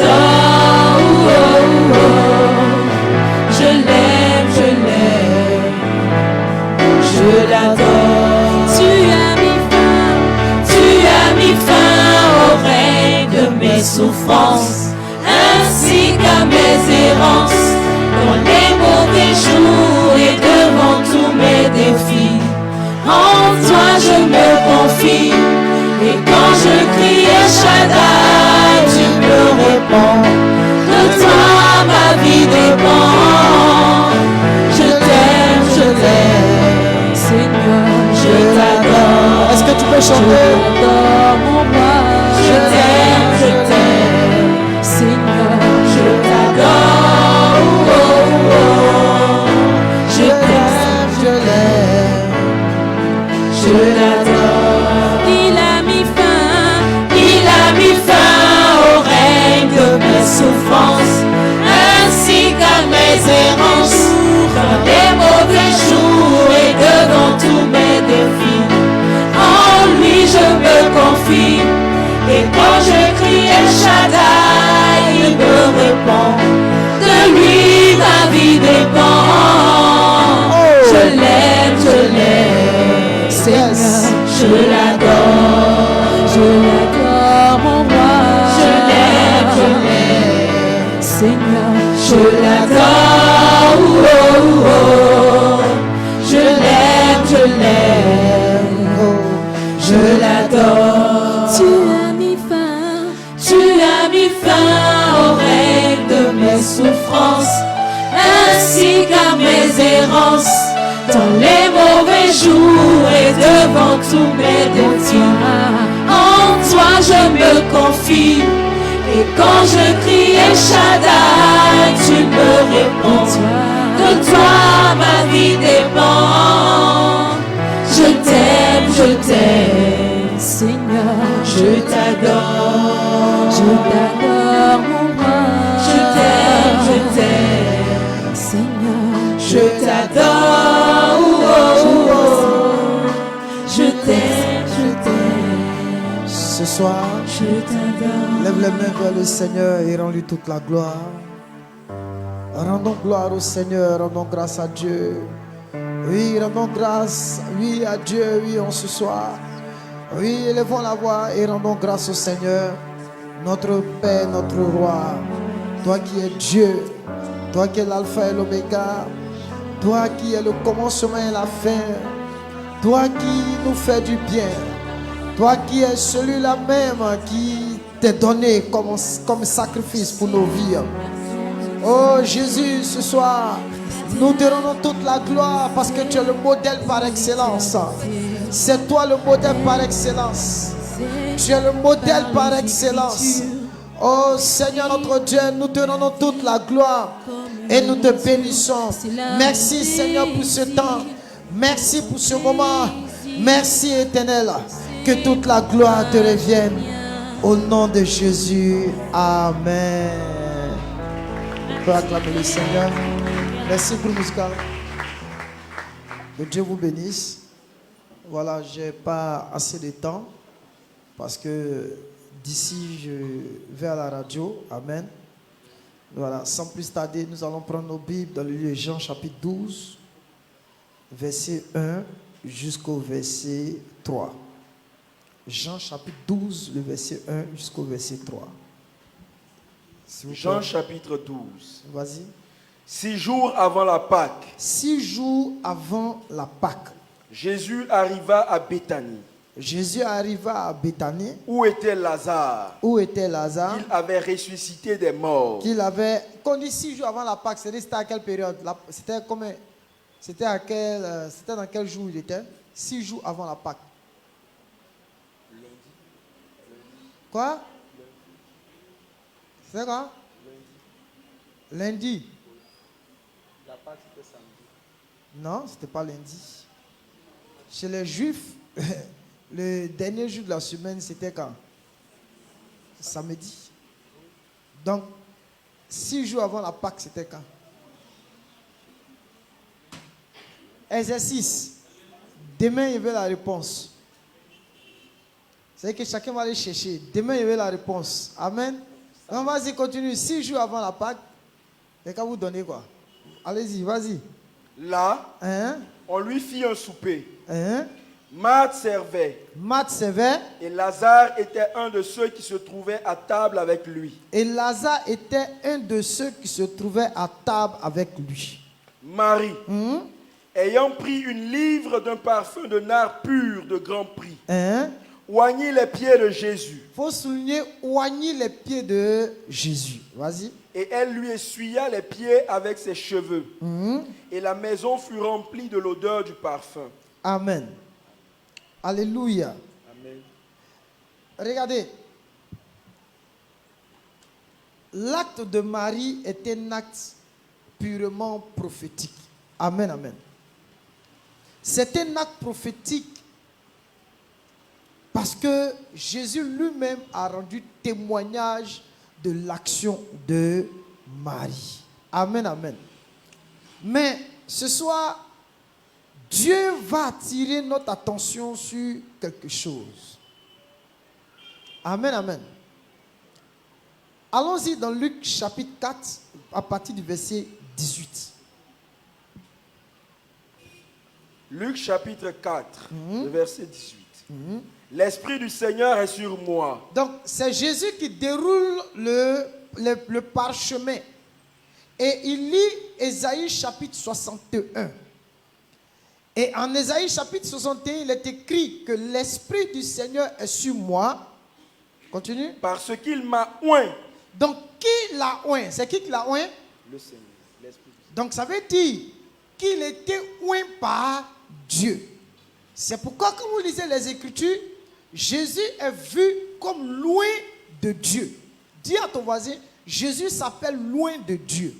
l'adore. Oh, oh, oh. Je l'aime, je l'aime. Je l'adore. Tu as mis fin au règne de mes souffrances, ainsi qu'à mes errances, dans les mauvais jours et devant tous mes défis. En toi je me confie, et quand je crie El Shaddai, tu me réponds. De toi ma vie dépend. Je t'aime, Seigneur, je t'adore. Est-ce que tu peux chanter? Je t'adore, mon roi. Je t'aime, Seigneur, je t'adore. Oh, oh, oh. Je t'aime, je l'adore. Il a mis fin au règne de mes souffrances, ainsi qu'à mes errances, dans les mauvais jours et devant tous mes défis. En lui je me confie, et quand je crie El Shaddai, il me répond. De lui ma vie dépend. Je l'aime, Seigneur, je l'adore, mon roi. Je l'aime, Seigneur, je l'adore. Oh, oh, oh. Je l'aime, je l'adore. Tu as mis fin au règne de mes souffrances, ainsi qu'à mes errances, dans les mauvais jours et devant tous mes défis. En toi je me confie, et quand je crie El Shaddai, tu me réponds. De toi ma vie dépend. Je t'aime, Seigneur, je t'adore, mon roi. Je t'aime, Seigneur, je t'adore. Oh, oh, oh. Je t'aime. Ce soir, Je t'adore. lève les mains vers le Seigneur et rends-lui toute la gloire. Rendons gloire au Seigneur, rendons grâce à Dieu. Oui, rendons grâce, oui, à Dieu, oui, en ce soir. Oui, élevons la voix et rendons grâce au Seigneur, notre Père, notre Roi. Toi qui es Dieu, toi qui es l'alpha et l'oméga, toi qui es le commencement et la fin, toi qui nous fais du bien, toi qui es celui-là même qui t'est donné comme sacrifice pour nos vies. Oh Jésus, ce soir, nous te rendons toute la gloire parce que tu es le modèle par excellence. C'est toi le modèle par excellence. Tu es le modèle par excellence. Oh Seigneur notre Dieu, nous te rendons toute la gloire et nous te bénissons. Merci Seigneur pour ce temps. Merci pour ce moment. Merci Éternel. Que toute la gloire te revienne. Au nom de Jésus. Amen. On peut acclamer le Seigneur. Merci pour le musical. Que Dieu vous bénisse. Voilà, je n'ai pas assez de temps parce que d'ici je vais à la radio. Amen. Voilà, sans plus tarder, nous allons prendre nos Bibles dans le livre de Jean chapitre 12, verset 1 jusqu'au verset 3. Jean chapitre 12, le verset 1 jusqu'au verset 3. Jean chapitre 12. Vas-y. 6 jours avant la Pâque. 6 jours avant la Pâque. Jésus arriva à Béthanie. Jésus arriva à Béthanie. Où était Lazare? Où était Lazare? Il avait ressuscité des morts. Qu'il avait. Qu'on dit 6 jours avant la Pâque, c'était à quelle période? C'était combien? C'était dans quel jour il était? 6 jours avant la Pâque. Quoi? C'est quoi? Lundi. La Pâque c'était samedi. Non, c'était pas lundi. Chez les Juifs, le dernier jour de la semaine, c'était quand? Samedi. Donc, 6 jours avant la Pâque, c'était quand? Exercice. Demain, il y avait la réponse. C'est que chacun va aller chercher. Demain, il y avait la réponse. Amen. Non, vas-y, continue. 6 jours avant la Pâque, et quand vous donnez quoi? Allez-y, vas-y. Là, Hein? on lui fit un souper. Hein? Marthe servait. Marthe servait. Et Lazare était un de ceux qui se trouvaient à table avec lui. Et Lazare était un de ceux qui se trouvaient à table avec lui. Marie, Hein? ayant pris une livre d'un parfum de nard pur de grand prix, Hein? oignit les pieds de Jésus. Faut souligner, oignit les pieds de Jésus. Vas-y. Et elle lui essuya les pieds avec ses cheveux. Hein? Et la maison fut remplie de l'odeur du parfum. Amen. Alléluia. Amen. Regardez. L'acte de Marie est un acte purement prophétique. Amen, amen. C'est un acte prophétique parce que Jésus lui-même a rendu témoignage de l'action de Marie. Amen, amen. Mais ce soir, Dieu va attirer notre attention sur quelque chose. Amen, amen. Allons-y dans Luc chapitre 4 à partir du verset 18. Luc chapitre 4, le verset 18. L'Esprit du Seigneur est sur moi. Donc, c'est Jésus qui déroule le parchemin. Et il lit Ésaïe chapitre 61. Et en Ésaïe chapitre 61, il est écrit que l'Esprit du Seigneur est sur moi. Continue. Parce qu'il m'a oint. Donc, qui l'a oint? C'est qui l'a oint? Le Seigneur, l'Esprit du Seigneur. Donc, ça veut dire qu'il était oint par Dieu. C'est pourquoi, quand vous lisez les Écritures, Jésus est vu comme loin de Dieu. Dis à ton voisin, Jésus s'appelle loin de Dieu.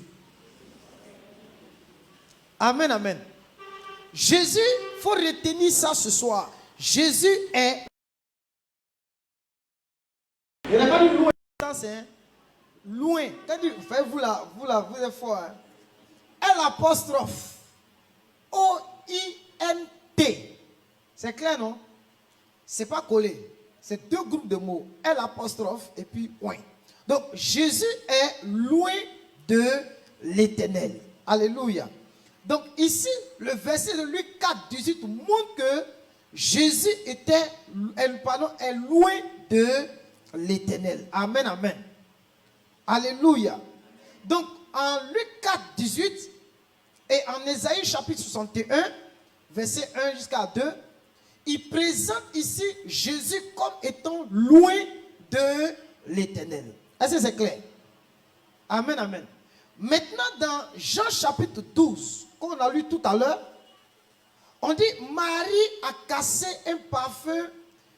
Amen, amen. Jésus, il faut retenir ça ce soir. Jésus est... Il n'a pas dit loin. C'est loin. Quand vous êtes fort. Hein? L'apostrophe. O-I-N-T. C'est clair, non? C'est pas collé. C'est deux groupes de mots. L'apostrophe et puis oint. Donc, Jésus est loin de l'Éternel. Alléluia. Donc, ici, le verset de Luc 4, 18 montre que Jésus est loin de l'Éternel. Amen, amen. Alléluia. Donc, en Luc 4, 18 et en Ésaïe chapitre 61, verset 1 jusqu'à 2, il présente ici Jésus comme étant loin de l'Éternel. Est-ce que c'est clair? Amen, amen. Maintenant, dans Jean chapitre 12, qu'on a lu tout à l'heure, on dit Marie a cassé un parfum,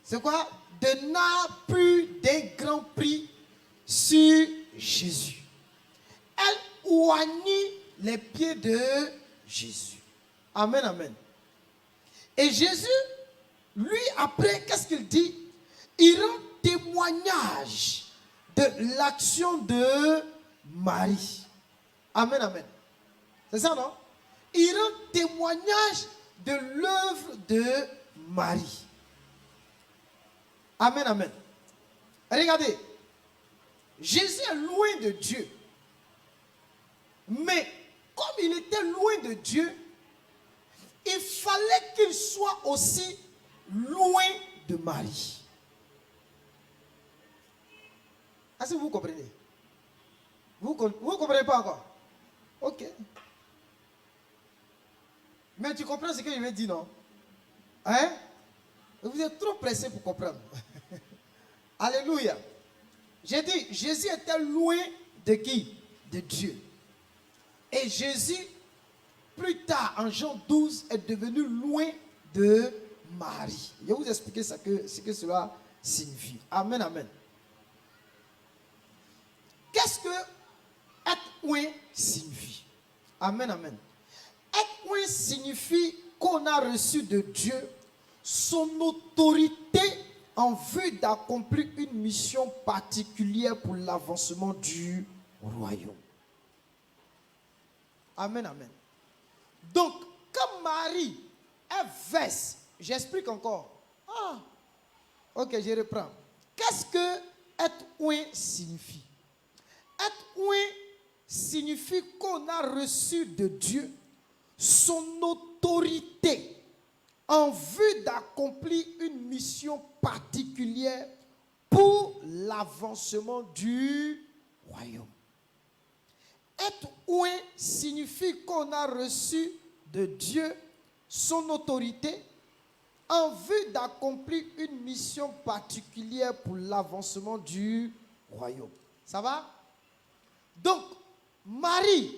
c'est quoi? De nard pur d'un grand prix sur Jésus. Elle oignit les pieds de Jésus. Amen, amen. Et Jésus, lui, après, qu'est-ce qu'il dit? Il rend témoignage de l'action de Marie. Amen, amen. C'est ça, non? Il rend témoignage de l'œuvre de Marie. Amen, amen. Regardez. Jésus est loin de Dieu. Mais comme il était loin de Dieu, il fallait qu'il soit aussi loin de Marie. Est-ce que vous comprenez? Vous ne comprenez pas encore? Ok. Mais tu comprends ce que je vais dire, non? Hein? Vous êtes trop pressé pour comprendre. Alléluia. J'ai dit, Jésus était loin de qui? De Dieu. Et Jésus, plus tard, en Jean 12, est devenu loin de Marie. Je vais vous expliquer ce que cela signifie. Amen, amen. Qu'est-ce que être loin signifie? Amen, amen. Être loin signifie qu'on a reçu de Dieu son autorité en vue d'accomplir une mission particulière pour l'avancement du royaume. Amen, amen. Donc, quand Marie est verse, j'explique encore. Ok, je reprends. Qu'est-ce que être oint signifie? signifie qu'on a reçu de Dieu son autorité en vue d'accomplir une mission particulière pour l'avancement du royaume. Être oint signifie qu'on a reçu de Dieu son autorité en vue d'accomplir une mission particulière pour l'avancement du royaume. Ça va? Donc, Marie,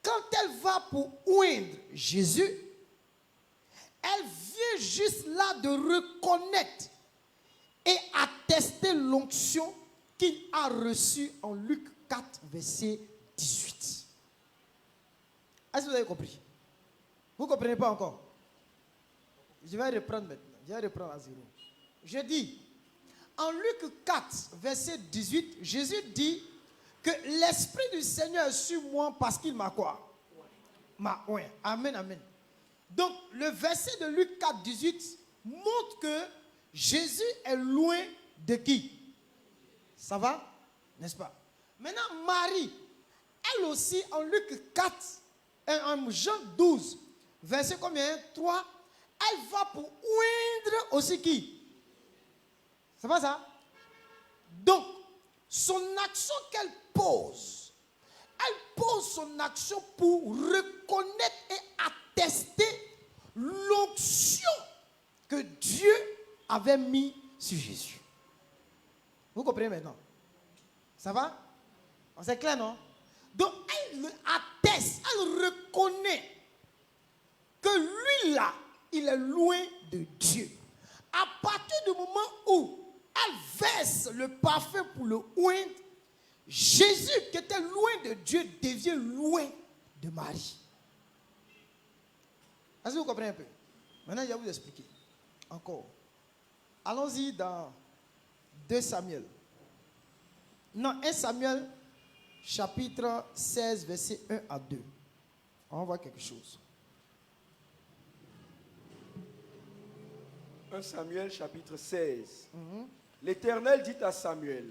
quand elle va pour oindre Jésus, elle vient juste là de reconnaître et attester l'onction qu'il a reçue en Luc 4, verset 18. Est-ce que vous avez compris? Vous ne comprenez pas encore? Je vais reprendre maintenant. Je vais reprendre à zéro. Je dis, en Luc 4, verset 18, Jésus dit que l'Esprit du Seigneur est sur moi parce qu'il m'a quoi? M'a oint. Amen, amen. Donc, le verset de Luc 4, 18 montre que Jésus est loin de qui? Ça va? N'est-ce pas? Maintenant, Marie, elle aussi, en Luc 4, en Jean 12, verset combien? 3, elle va pour oindre aussi qui? C'est pas ça? Donc, son action qu'elle pose, elle pose son action pour reconnaître et attester l'onction que Dieu avait mis sur Jésus. Vous comprenez maintenant? Ça va? C'est clair, non? Donc, elle atteste, elle reconnaît que lui-là, il est loin de Dieu. À partir du moment où elle verse le parfum pour le oindre, Jésus, qui était loin de Dieu, devient loin de Marie. Est-ce que vous comprenez un peu? Maintenant, je vais vous expliquer. Encore. Allons-y dans 2 Samuel. Non, 1 Samuel, chapitre 16, verset 1 à 2. On va voir quelque chose. 1 Samuel, chapitre 16. L'Éternel dit à Samuel,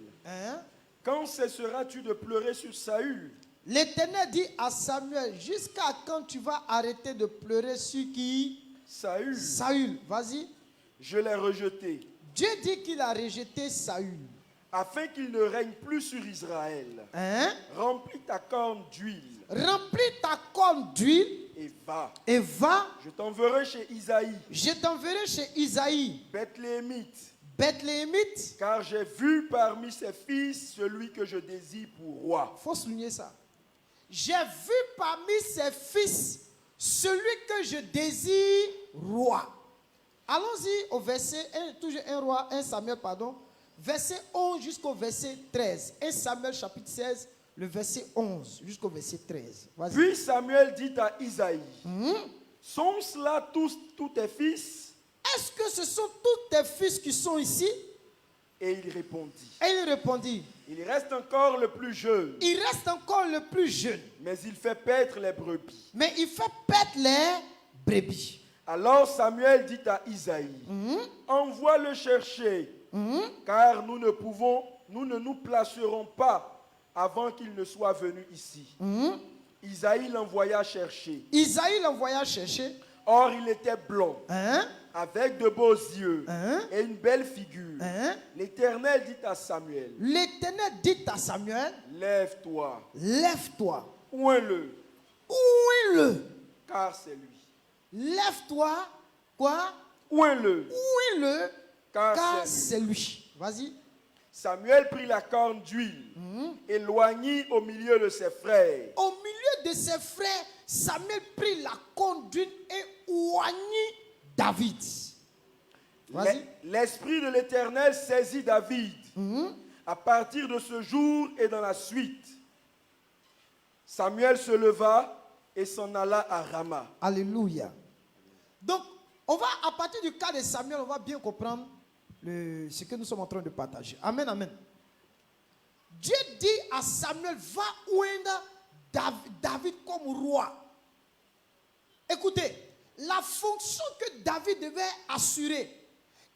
quand cesseras-tu de pleurer sur Saül? L'Éternel dit à Samuel, jusqu'à quand tu vas arrêter de pleurer sur qui? Saül. Saül, vas-y. Je l'ai rejeté. Dieu dit qu'il a rejeté Saül. Afin qu'il ne règne plus sur Israël. Remplis ta corne d'huile. Remplis ta corne d'huile. Et va. Et va. Je t'enverrai chez Isaïe. Je t'enverrai chez Isaïe. Bethléemite. Bethléemite. Car j'ai vu parmi ses fils celui que je désire pour roi. Il faut souligner ça. J'ai vu parmi ses fils celui que je désire roi. Allons-y au verset 1, toujours 1 Samuel, pardon. Verset 11 jusqu'au verset 13. 1 Samuel chapitre 16, le verset 11 jusqu'au verset 13. Puis Samuel dit à Isaïe, sont cela tous tes fils? Est-ce que ce sont tous tes fils qui sont ici? Et il répondit. Il reste encore le plus jeune. Mais il fait paître les brebis. Alors Samuel dit à Isaïe, envoie le chercher. Car nous ne nous placerons pas avant qu'il ne soit venu ici. Isaïe l'envoya chercher. Or il était blond, avec de beaux yeux et une belle figure. L'Éternel dit à Samuel, lève-toi, oins-le, car c'est lui. Lève-toi, quoi? Oins-le, car c'est lui. Vas-y. Samuel prit la corne d'huile et l'oignit au milieu de ses frères. Au milieu de ses frères, Samuel prit la corne d'huile et oignit David. L'esprit de l'Éternel saisit David. À partir de ce jour et dans la suite, Samuel se leva et s'en alla à Rama. Alléluia. Donc, on va, à partir du cas de Samuel, on va bien comprendre ce que nous sommes en train de partager. Amen, amen. Dieu dit à Samuel, va oindre David comme roi. Écoutez, la fonction que David devait assurer,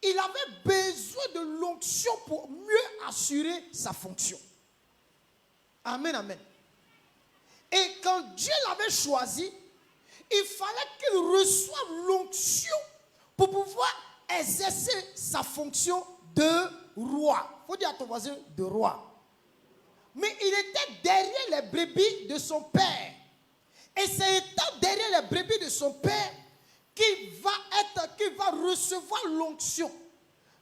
il avait besoin de l'onction pour mieux assurer sa fonction. Amen, amen. Et quand Dieu l'avait choisi, il fallait qu'il reçoive l'onction pour pouvoir exercer sa fonction de roi. Il faut dire à ton voisin de roi. Mais il était derrière les brebis de son père. Et c'est étant derrière les brebis de son père qu'il va recevoir l'onction.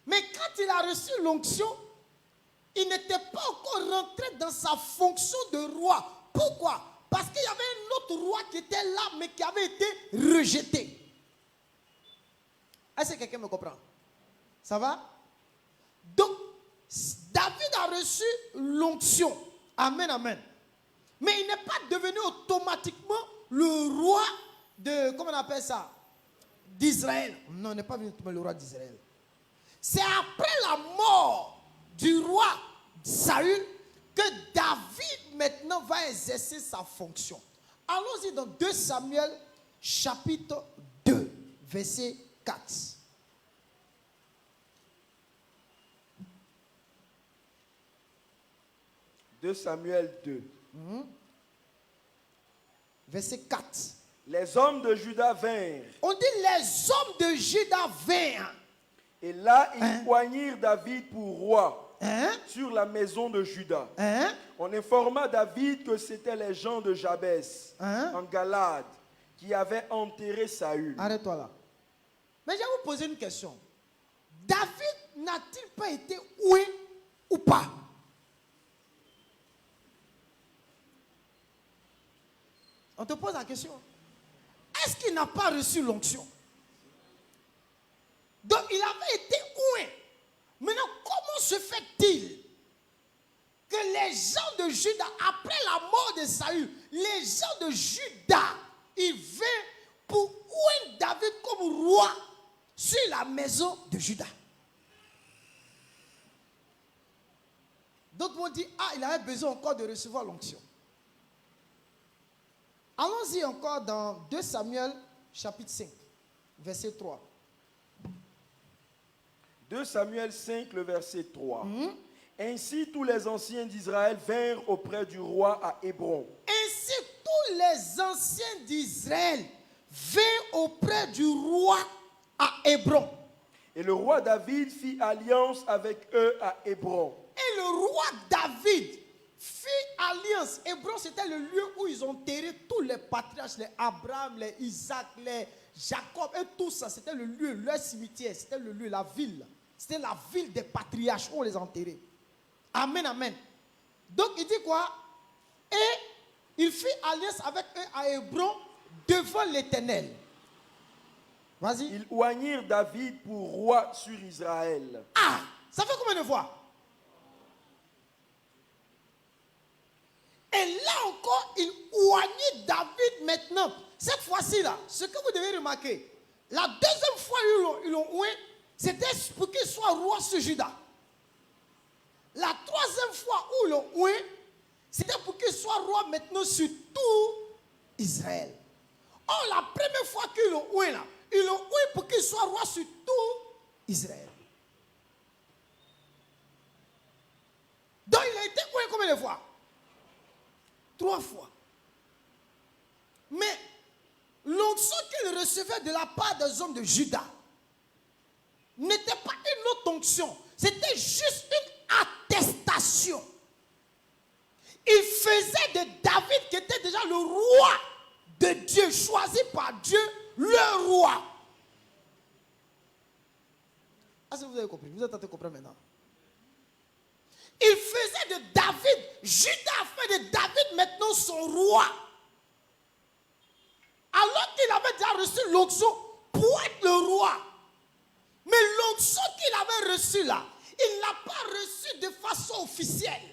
Mais quand il a reçu l'onction, il n'était pas encore rentré dans sa fonction de roi. Pourquoi? Parce qu'il y avait un autre roi qui était là, mais qui avait été rejeté. Est-ce que quelqu'un me comprend? Ça va? Donc, David a reçu l'onction. Amen, amen. Mais il n'est pas devenu automatiquement le roi de, comment on appelle ça? D'Israël. Non, il n'est pas devenu le roi d'Israël. C'est après la mort du roi Saül que David maintenant va exercer sa fonction. Allons-y dans 2 Samuel chapitre 2, verset 4. De Samuel 2. Verset 4. Les hommes de Juda vinrent. On dit les hommes de Juda vinrent. Et là, ils poignirent David pour roi sur la maison de Juda. On informa David que c'était les gens de Jabès, en Galade, qui avaient enterré Saül. Arrête-toi là. Mais je vais vous poser une question. David n'a-t-il pas été oué ou pas? On te pose la question. Est-ce qu'il n'a pas reçu l'onction? Donc il avait été oué. Maintenant, comment se fait-il que les gens de Juda, après la mort de Saül, les gens de Juda, ils viennent pour ouer David comme roi sur la maison de Juda? D'autres m'ont dit, il avait besoin encore de recevoir l'onction. Allons-y encore dans 2 Samuel chapitre 5, verset 3. 2 Samuel 5, le verset 3. Ainsi tous les anciens d'Israël vinrent auprès du roi à Hébron. Ainsi tous les anciens d'Israël vinrent auprès du roi à Hébron. Et le roi David fit alliance avec eux à Hébron. Et le roi David fit alliance. Hébron, c'était le lieu où ils ont enterré tous les patriarches, les Abraham, les Isaac, les Jacob, et tout ça. C'était le lieu, leur cimetière, c'était le lieu, la ville. C'était la ville des patriarches où on les a enterrés. Amen, amen. Donc il dit quoi? Et il fit alliance avec eux à Hébron devant l'Éternel. Vas-y. Ils oignirent David pour roi sur Israël. Ça fait combien de fois? Et là encore, il oignit David maintenant. Cette fois-ci là, ce que vous devez remarquer, la deuxième fois ils l'ont oué, c'était pour qu'il soit roi sur Juda. La troisième fois où ils l'ont oué, c'était pour qu'il soit roi maintenant sur tout Israël. Or, la première fois qu'ils l'ont oué là, ils l'ont oué pour qu'il soit roi sur tout Israël. Donc il a été oué combien de fois? 3 fois. Mais l'onction qu'il recevait de la part des hommes de Juda n'était pas une autre onction. C'était juste une attestation. Il faisait de David, qui était déjà le roi de Dieu, choisi par Dieu, le roi. Est-ce que vous avez compris? Vous êtes en train de comprendre maintenant? Il faisait de David, Juda a fait de David maintenant son roi. Alors qu'il avait déjà reçu l'onction pour être le roi. Mais l'onction qu'il avait reçue là, il ne l'a pas reçue de façon officielle.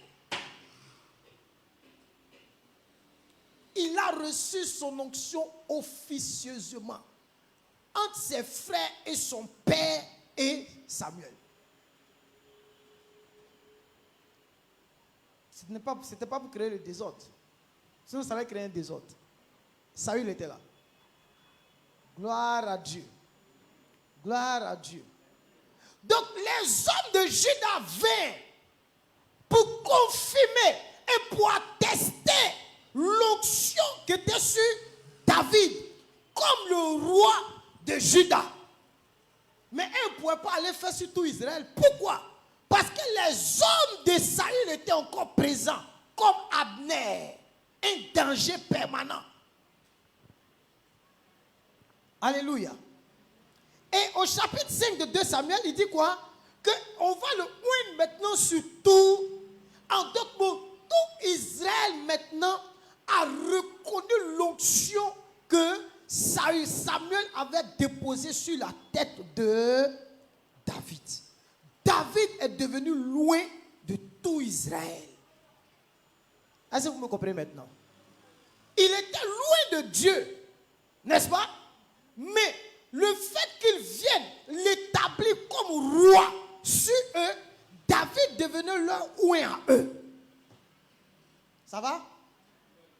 Il a reçu son onction officieusement entre ses frères et son père et Samuel. Ce n'était pas pour créer le désordre. Sinon, ça allait créer un désordre. Saül était là. Gloire à Dieu. Gloire à Dieu. Donc, les hommes de Juda vinrent pour confirmer et pour attester l'onction qui était sur David comme le roi de Juda. Mais elle ne pouvait pas aller faire sur tout Israël. Pourquoi? Parce que les hommes de Saül étaient encore présents, comme Abner, un danger permanent. Alléluia. Et au chapitre 5 de 2 Samuel, il dit quoi? Qu'on va le oindre maintenant sur tout. En d'autres mots, tout Israël maintenant a reconnu l'onction que Samuel avait déposée sur la tête de David. David est devenu loin de tout Israël. Est-ce que vous me comprenez maintenant? Il était loin de Dieu, n'est-ce pas? Mais le fait qu'il vienne l'établir comme roi sur eux, David devenait leur oint à eux. Ça va?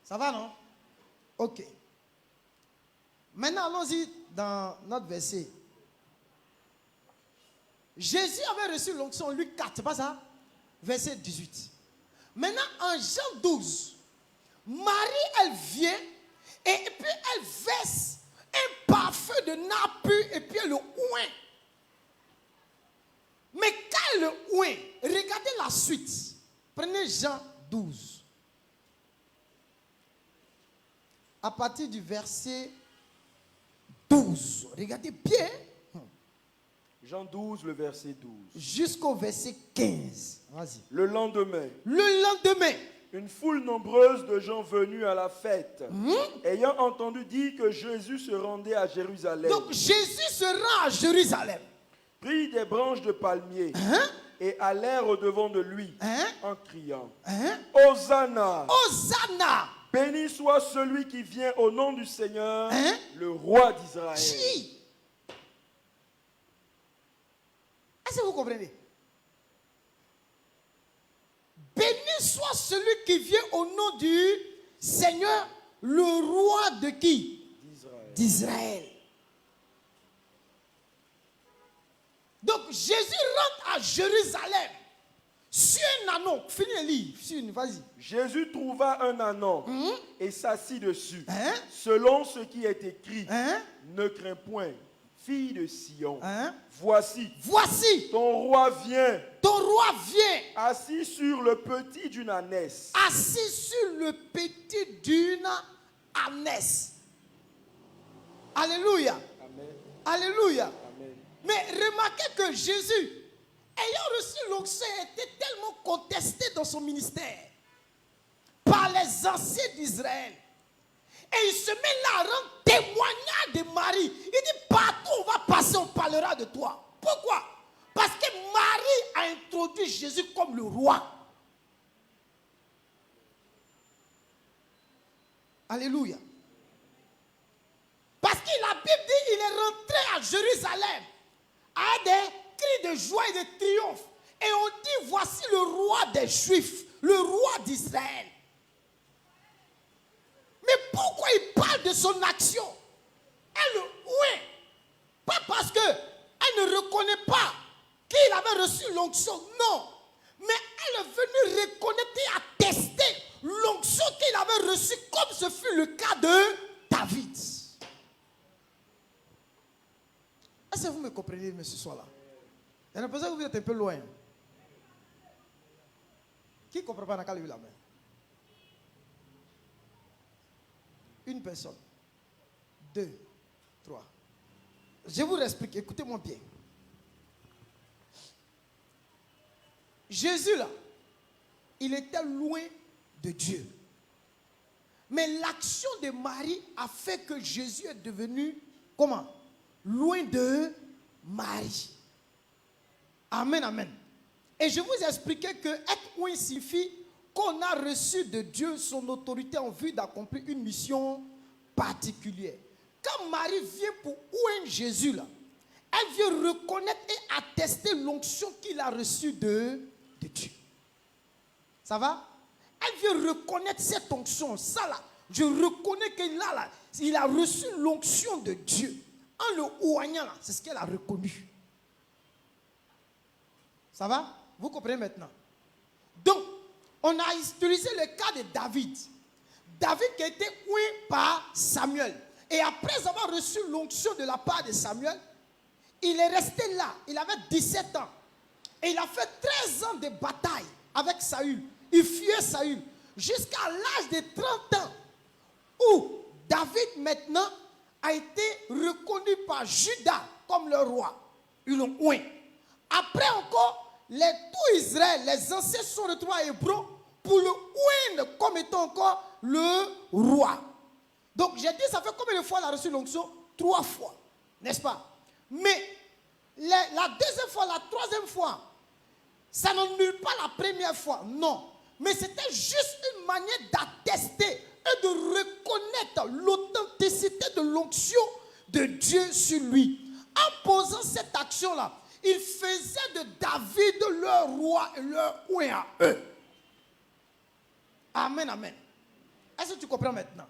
Ça va, non? Ok. Maintenant, allons-y dans notre verset. Jésus avait reçu l'onction, Luc 4, c'est pas ça? Verset 18. Maintenant, en Jean 12, Marie, elle vient et puis elle verse un parfum de nard et puis elle le oint. Mais quand elle le oint, regardez la suite. Prenez Jean 12. À partir du verset 12. Regardez bien. Jean 12, le verset 12. Jusqu'au verset 15. Vas-y. Le lendemain, une foule nombreuse de gens venus à la fête, ayant entendu dire que Jésus se rendait à Jérusalem. Donc Jésus se rend à Jérusalem. Prit des branches de palmier et allèrent au-devant de lui en criant Hosanna! Hosanna! Béni soit celui qui vient au nom du Seigneur, le roi d'Israël. Est-ce que vous comprenez? Béni soit celui qui vient au nom du Seigneur, le roi de qui? D'Israël. Donc Jésus rentre à Jérusalem sur un anon. Finis le livre, vas-y. Jésus trouva un anon et s'assit dessus. Selon ce qui est écrit, ne crains point, fille de Sion. Voici ton roi vient. Assis sur le petit d'une ânesse. Alléluia. Amen. Alléluia. Amen. Mais remarquez que Jésus, ayant reçu l'onction, était tellement contesté dans son ministère par les anciens d'Israël. Et il se met là à rendre témoignage de Marie. Il dit, partout où on va passer, on parlera de toi. Pourquoi? Parce que Marie a introduit Jésus comme le roi. Alléluia. Parce que la Bible dit qu'il est rentré à Jérusalem à des cris de joie et de triomphe. Et on dit, voici le roi des Juifs, le roi d'Israël. Mais pourquoi il parle de son action? Elle le oint. Pas parce qu'elle ne reconnaît pas qu'il avait reçu l'onction. Non. Mais elle est venue reconnaître et attester l'onction qu'il avait reçue, comme ce fut le cas de David. Est-ce que vous me comprenez, mais ce soir-là? Il y a l'impression que vous êtes un peu loin. Qui ne comprend pas dans quelle la main? Une personne, 2, 3. Je vous explique, écoutez-moi bien. Jésus là, il était loin de Dieu. Mais l'action de Marie a fait que Jésus est devenu, comment? Loin de Marie. Amen, amen. Et je vous expliquais que être loin signifie qu'on a reçu de Dieu son autorité en vue d'accomplir une mission particulière. Quand Marie vient pour oindre Jésus là, elle vient reconnaître et attester l'onction qu'il a reçue de Dieu. Ça va? Elle vient reconnaître cette onction. Ça là, je reconnais qu'il a reçu l'onction de Dieu. En le oignant là, c'est ce qu'elle a reconnu. Ça va? Vous comprenez maintenant? Donc, on a utilisé le cas de David. David qui a été oint par Samuel. Et après avoir reçu l'onction de la part de Samuel, il est resté là. Il avait 17 ans. Et il a fait 13 ans de bataille avec Saül. Il fuyait Saül. Jusqu'à l'âge de 30 ans. Où David maintenant a été reconnu par Juda comme le roi. Ils l'ont oint. Après encore, tout Israël, les anciens sont retrouvés à Hébron pour le oindre comme étant encore le roi. Donc j'ai dit, ça fait combien de fois il a reçu l'onction? 3 fois, n'est-ce pas? Mais la deuxième fois, la troisième fois, ça n'annule pas la première fois, non. Mais c'était juste une manière d'attester et de reconnaître l'authenticité de l'onction de Dieu sur lui. En posant cette action-là, il faisait de David leur roi et leur oint à eux. Amen, amen. Est-ce que tu comprends maintenant?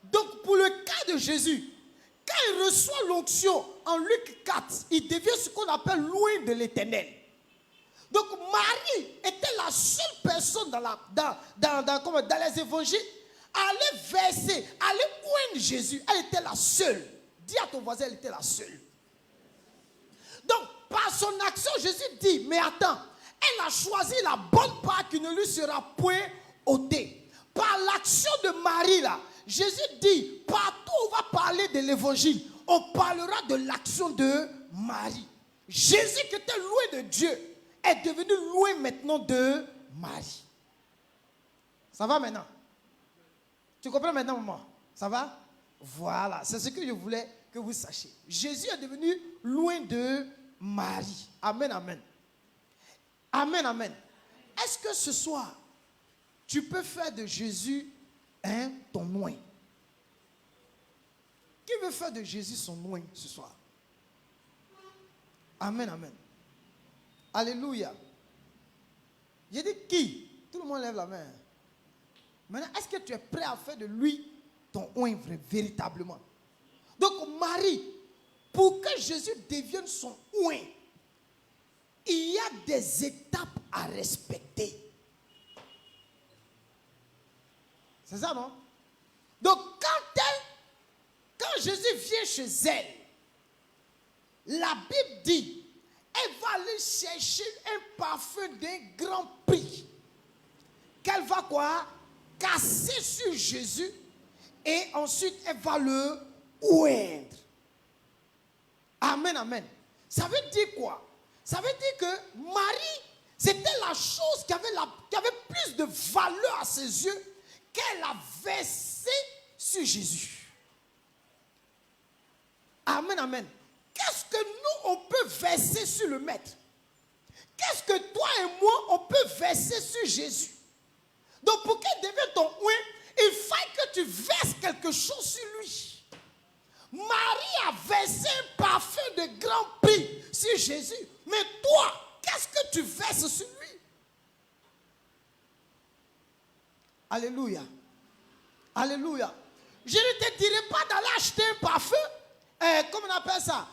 Donc, pour le cas de Jésus, quand il reçoit l'onction en Luc 4, il devient ce qu'on appelle l'oint de l'Éternel. Donc, Marie était la seule personne dans les évangiles à aller verser, à aller oindre Jésus. Elle était la seule. Dis à ton voisin, elle était la seule. Donc, par son action, Jésus dit, mais attends, elle a choisi la bonne part qui ne lui sera point ôtée. Par l'action de Marie, là, Jésus dit, partout où on va parler de l'évangile, on parlera de l'action de Marie. Jésus qui était loin de Dieu est devenu loin maintenant de Marie. Ça va maintenant? Tu comprends maintenant, maman? Ça va? Voilà, c'est ce que je voulais que vous sachiez. Jésus est devenu loin de Marie. Amen, amen. Amen, amen. Est-ce que ce soir, tu peux faire de Jésus ton oint? Qui veut faire de Jésus son oint ce soir? Amen, amen. Alléluia. J'ai dit qui? Tout le monde lève la main. Maintenant, est-ce que tu es prêt à faire de lui ton oint véritablement? Donc Marie, pour que Jésus devienne son oint, il y a des étapes à respecter. C'est ça, non? Donc quand Jésus vient chez elle, la Bible dit, elle va aller chercher un parfum d'un grand prix. Qu'elle va quoi? Casser sur Jésus et ensuite elle va le oindre. Amen, amen. Ça veut dire quoi? Ça veut dire que Marie, c'était la chose qui avait plus de valeur à ses yeux qu'elle a versé sur Jésus. Amen, amen. Qu'est-ce que nous, on peut verser sur le Maître? Qu'est-ce que toi et moi, on peut verser sur Jésus? Donc, pour qu'il devienne ton oint, il faut que tu verses quelque chose sur lui. Marie a versé un parfum de grand prix sur Jésus. Mais toi, qu'est-ce que tu verses sur lui? Alléluia. Alléluia. Je ne te dirai pas d'aller acheter un parfum, comment on appelle ça,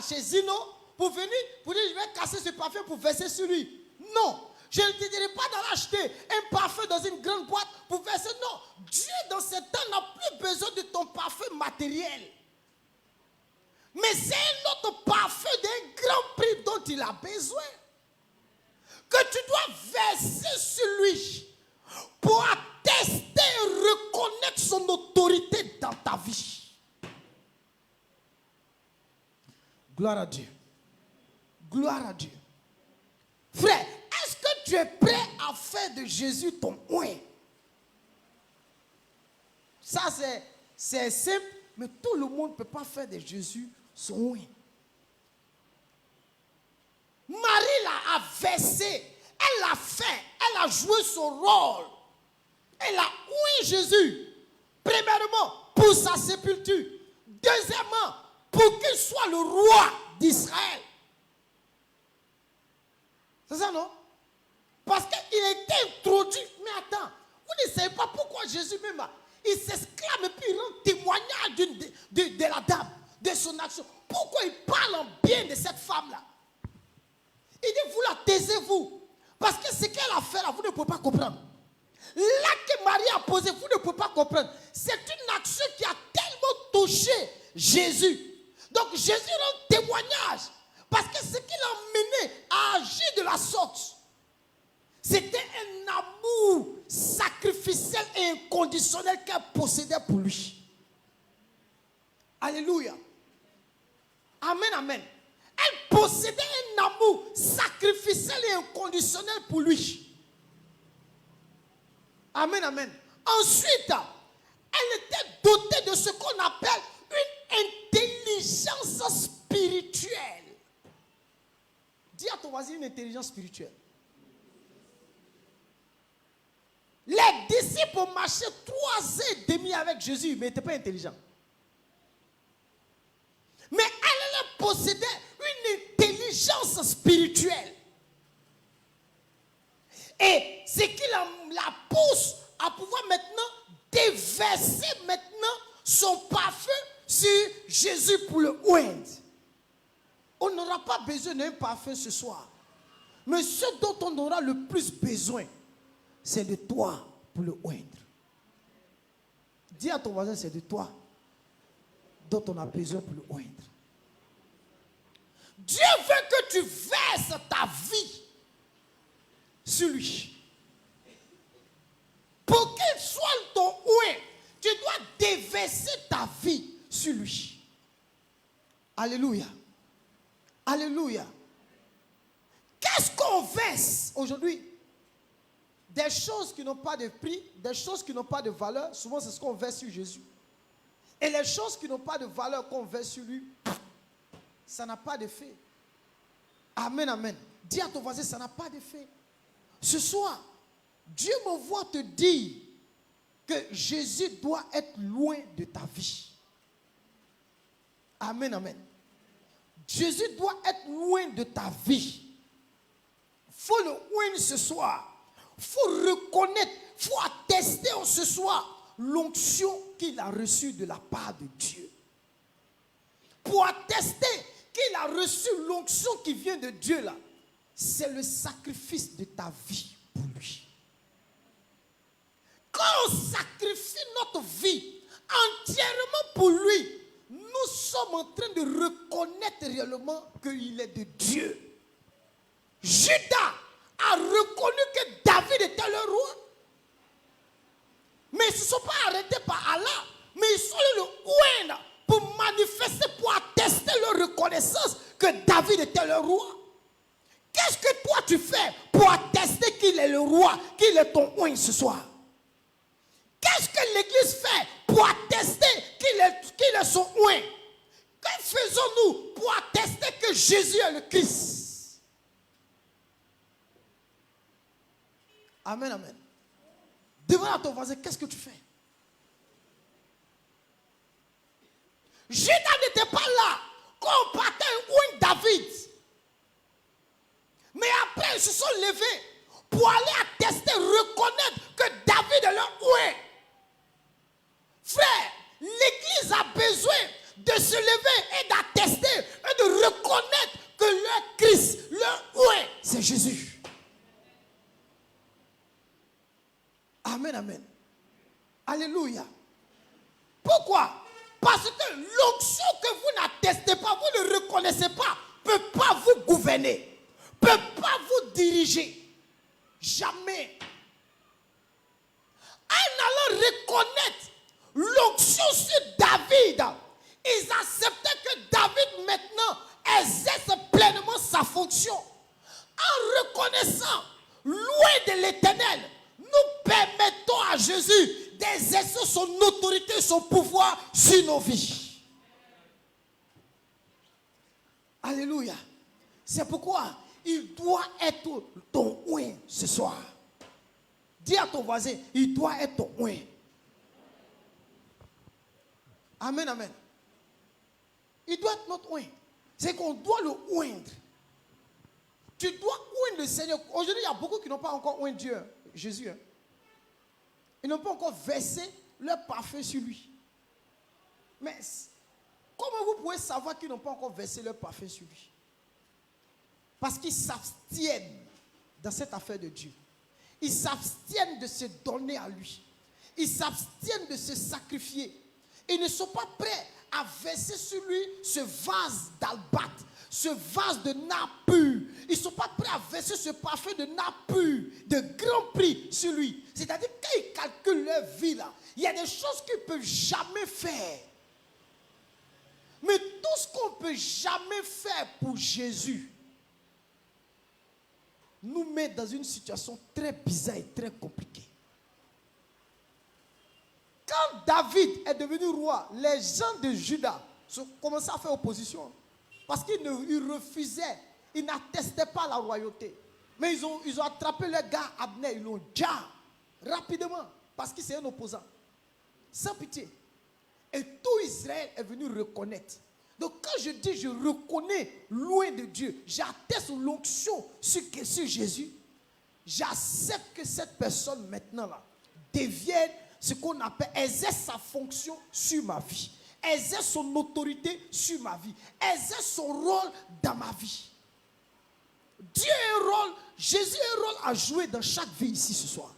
chez Zino, pour venir, pour dire je vais casser ce parfum pour verser sur lui. Non. Je ne te dirai pas d'aller acheter un parfum dans une grande boîte pour verser. Non. Dieu, dans ce temps, n'a plus besoin de ton parfum matériel. Mais c'est un autre parfum d'un grand prix dont il a besoin. Que tu dois verser sur lui pour attester et reconnaître son autorité dans ta vie. Gloire à Dieu. Gloire à Dieu. Frère, est-ce que tu es prêt à faire de Jésus ton oint? Ça, c'est simple, mais tout le monde ne peut pas faire de Jésus son oint. Marie l'a versé, elle l'a fait, elle a joué son rôle. Elle a oint Jésus. Premièrement, pour sa sépulture. Deuxièmement, pour qu'il soit le roi d'Israël. C'est ça, non? Parce qu'il était introduit. Mais attends, vous ne savez pas pourquoi Jésus même, il s'exclame et puis il rend témoignage de la dame, de son action. Pourquoi il parle en bien de cette femme-là? Il dit, vous la taisez-vous. Parce que ce qu'elle a fait là, vous ne pouvez pas comprendre. Là que Marie a posé, vous ne pouvez pas comprendre. C'est une action qui a tellement touché Jésus. Donc Jésus rend témoignage. Parce que ce qui l'a mené à agir de la sorte, c'était un amour sacrificiel et inconditionnel qu'elle possédait pour lui. Alléluia. Amen, amen. Elle possédait un amour sacrificiel et inconditionnel pour lui. Amen, amen. Ensuite, elle était dotée de ce qu'on appelle une intelligence spirituelle. Dis à ton voisin une intelligence spirituelle. Les disciples ont marché 3 ans et demi avec Jésus, mais ils n'étaient pas intelligents. Mais elle possédait une intelligence spirituelle. Et ce qui la pousse à pouvoir maintenant déverser maintenant son parfum sur Jésus pour le oindre. On n'aura pas besoin d'un parfum ce soir. Mais ce dont on aura le plus besoin, c'est de toi pour le oindre. Dis à ton voisin, c'est de toi dont on a besoin pour le oindre. Dieu veut que tu verses ta vie sur lui. Pour qu'il soit ton oint, tu dois déverser ta vie sur lui. Alléluia. Alléluia. Qu'est-ce qu'on verse aujourd'hui? Des choses qui n'ont pas de prix, des choses qui n'ont pas de valeur, souvent c'est ce qu'on verse sur Jésus. Et les choses qui n'ont pas de valeur qu'on verse sur lui, ça n'a pas d'effet. Amen, amen. Dis à ton voisin, ça n'a pas d'effet. Ce soir, Dieu me voit te dire que Jésus doit être loin de ta vie. Amen, amen. Jésus doit être loin de ta vie. Il faut le oindre ce soir. Il faut reconnaître, il faut attester en ce soir l'onction qu'il a reçue de la part de Dieu. Pour attester qu'il a reçu l'onction qui vient de Dieu là, c'est le sacrifice de ta vie pour lui. Quand on sacrifie notre vie entièrement pour lui, nous sommes en train de reconnaître réellement qu'il est de Dieu. Judas a reconnu que David était le roi. Mais ils ne se sont pas arrêtés par Allah, mais ils sont allés le oindre pour manifester, pour attester leur reconnaissance que David était le roi. Qu'est-ce que toi tu fais pour attester qu'il est le roi, qu'il est ton oint ce soir? Qu'est-ce que l'Église fait pour attester qu'il est son oint? Que faisons-nous pour attester que Jésus est le Christ? Amen, amen. Demande à ton voisin, qu'est-ce que tu fais? Judas n'était pas là quand on partait oint David. Mais après, ils se sont levés pour aller attester, reconnaître que David est leur oint. Frère, l'Église a besoin de se lever et d'attester et de reconnaître que leur Christ, leur oint, c'est Jésus. Amen, amen. Alléluia. Pourquoi? Parce que l'onction que vous n'attestez pas, vous ne reconnaissez pas, ne peut pas vous gouverner, ne peut pas vous diriger. Jamais. En allant reconnaître l'onction sur David, ils acceptaient que David maintenant exerce pleinement sa fonction. En reconnaissant, loin de l'Éternel, nous permettons à Jésus d'exercer son autorité, son pouvoir sur nos vies. Alléluia. C'est pourquoi il doit être ton oint ce soir. Dis à ton voisin, il doit être ton oint. Amen, amen. Il doit être notre oint. C'est qu'on doit le oindre. Tu dois oindre le Seigneur. Aujourd'hui, il y a beaucoup qui n'ont pas encore oint Dieu, Jésus. Hein. Ils n'ont pas encore versé leur parfum sur lui. Mais comment vous pouvez savoir qu'ils n'ont pas encore versé leur parfum sur lui? Parce qu'ils s'abstiennent dans cette affaire de Dieu. Ils s'abstiennent de se donner à lui. ils s'abstiennent de se sacrifier. Ils ne sont pas prêts à verser sur lui ce vase d'albâtre, ce vase de nard pur. Ils ne sont pas prêts à verser ce parfum de nard pur, de grand prix sur lui. C'est-à-dire quand ils calculent leur vie là, il y a des choses qu'ils ne peuvent jamais faire. Mais tout ce qu'on ne peut jamais faire pour Jésus nous met dans une situation très bizarre et très compliquée. Quand David est devenu roi, les gens de Juda commençaient à faire opposition. Parce qu'ils refusaient, ils n'attestaient pas la royauté. Mais ils ont attrapé le gars Abner, ils l'ont déjà rapidement, parce qu'il c'est un opposant. Sans pitié. Et tout Israël est venu reconnaître. Donc quand je dis je reconnais loin de Dieu, j'atteste l'onction sur Jésus, j'accepte que cette personne maintenant là devienne ce qu'on appelle, exerce sa fonction sur ma vie, exerce son autorité sur ma vie, exerce son rôle dans ma vie. Dieu a un rôle, Jésus a un rôle à jouer dans chaque vie ici ce soir.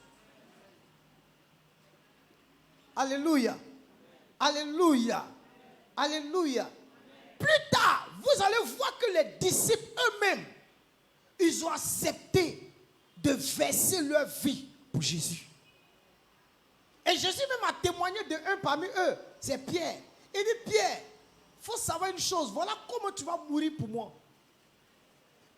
Alléluia. Alléluia. Alléluia. Plus tard, vous allez voir que les disciples eux-mêmes, ils ont accepté de verser leur vie pour Jésus. Et Jésus même a témoigné de un parmi eux, c'est Pierre. Il dit, Pierre, il faut savoir une chose, voilà comment tu vas mourir pour moi.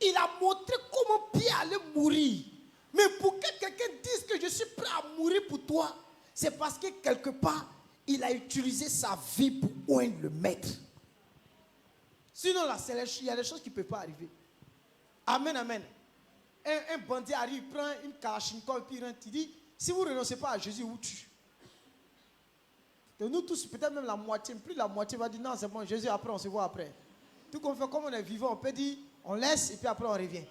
Il a montré comment Pierre allait mourir. Mais pour que quelqu'un dise que je suis prêt à mourir pour toi, c'est parce que quelque part, il a utilisé sa vie pour oindre le maître. Sinon, là, il y a des choses qui ne peuvent pas arriver. Amen, amen. Un bandit arrive, il prend une kalachnikov, puis il dit, si vous ne renoncez pas à Jésus, vous tue. Et nous tous, peut-être même la moitié, plus la moitié va dire, non, c'est bon, Jésus, après, on se voit après. Tout comme on est vivant, on peut dire, on laisse, et puis après, on revient.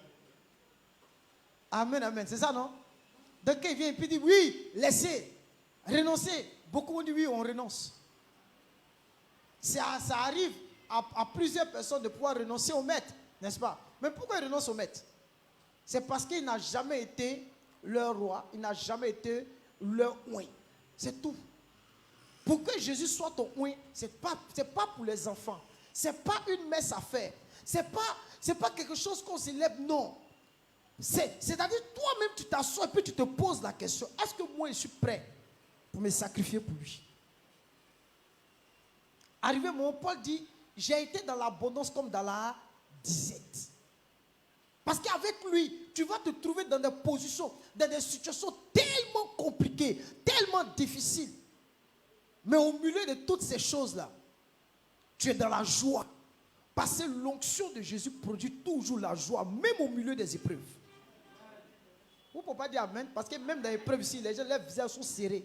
Amen, amen. C'est ça, non? Donc, il vient, et puis il dit, oui, laissez, renoncez. Beaucoup ont dit, oui, on renonce. Ça arrive à plusieurs personnes de pouvoir renoncer au maître, n'est-ce pas? Mais pourquoi ils renoncent au maître? C'est parce qu'il n'a jamais été leur roi, il n'a jamais été leur oint. C'est tout. Pour que Jésus soit ton oint, ce n'est pas pour les enfants. Ce n'est pas une messe à faire. Ce n'est pas quelque chose qu'on célèbre, non. C'est-à-dire, toi-même, tu t'assois et puis tu te poses la question, est-ce que moi, je suis prêt pour me sacrifier pour lui? Arrivé, mon Paul dit, j'ai été dans l'abondance comme dans la disette. Parce qu'avec lui, tu vas te trouver dans des positions, dans des situations tellement compliquées, tellement difficiles. Mais au milieu de toutes ces choses-là, tu es dans la joie. Parce que l'onction de Jésus produit toujours la joie, même au milieu des épreuves. Vous ne pouvez pas dire amen, parce que même dans les épreuves ici, les gens, leurs visages sont serrés.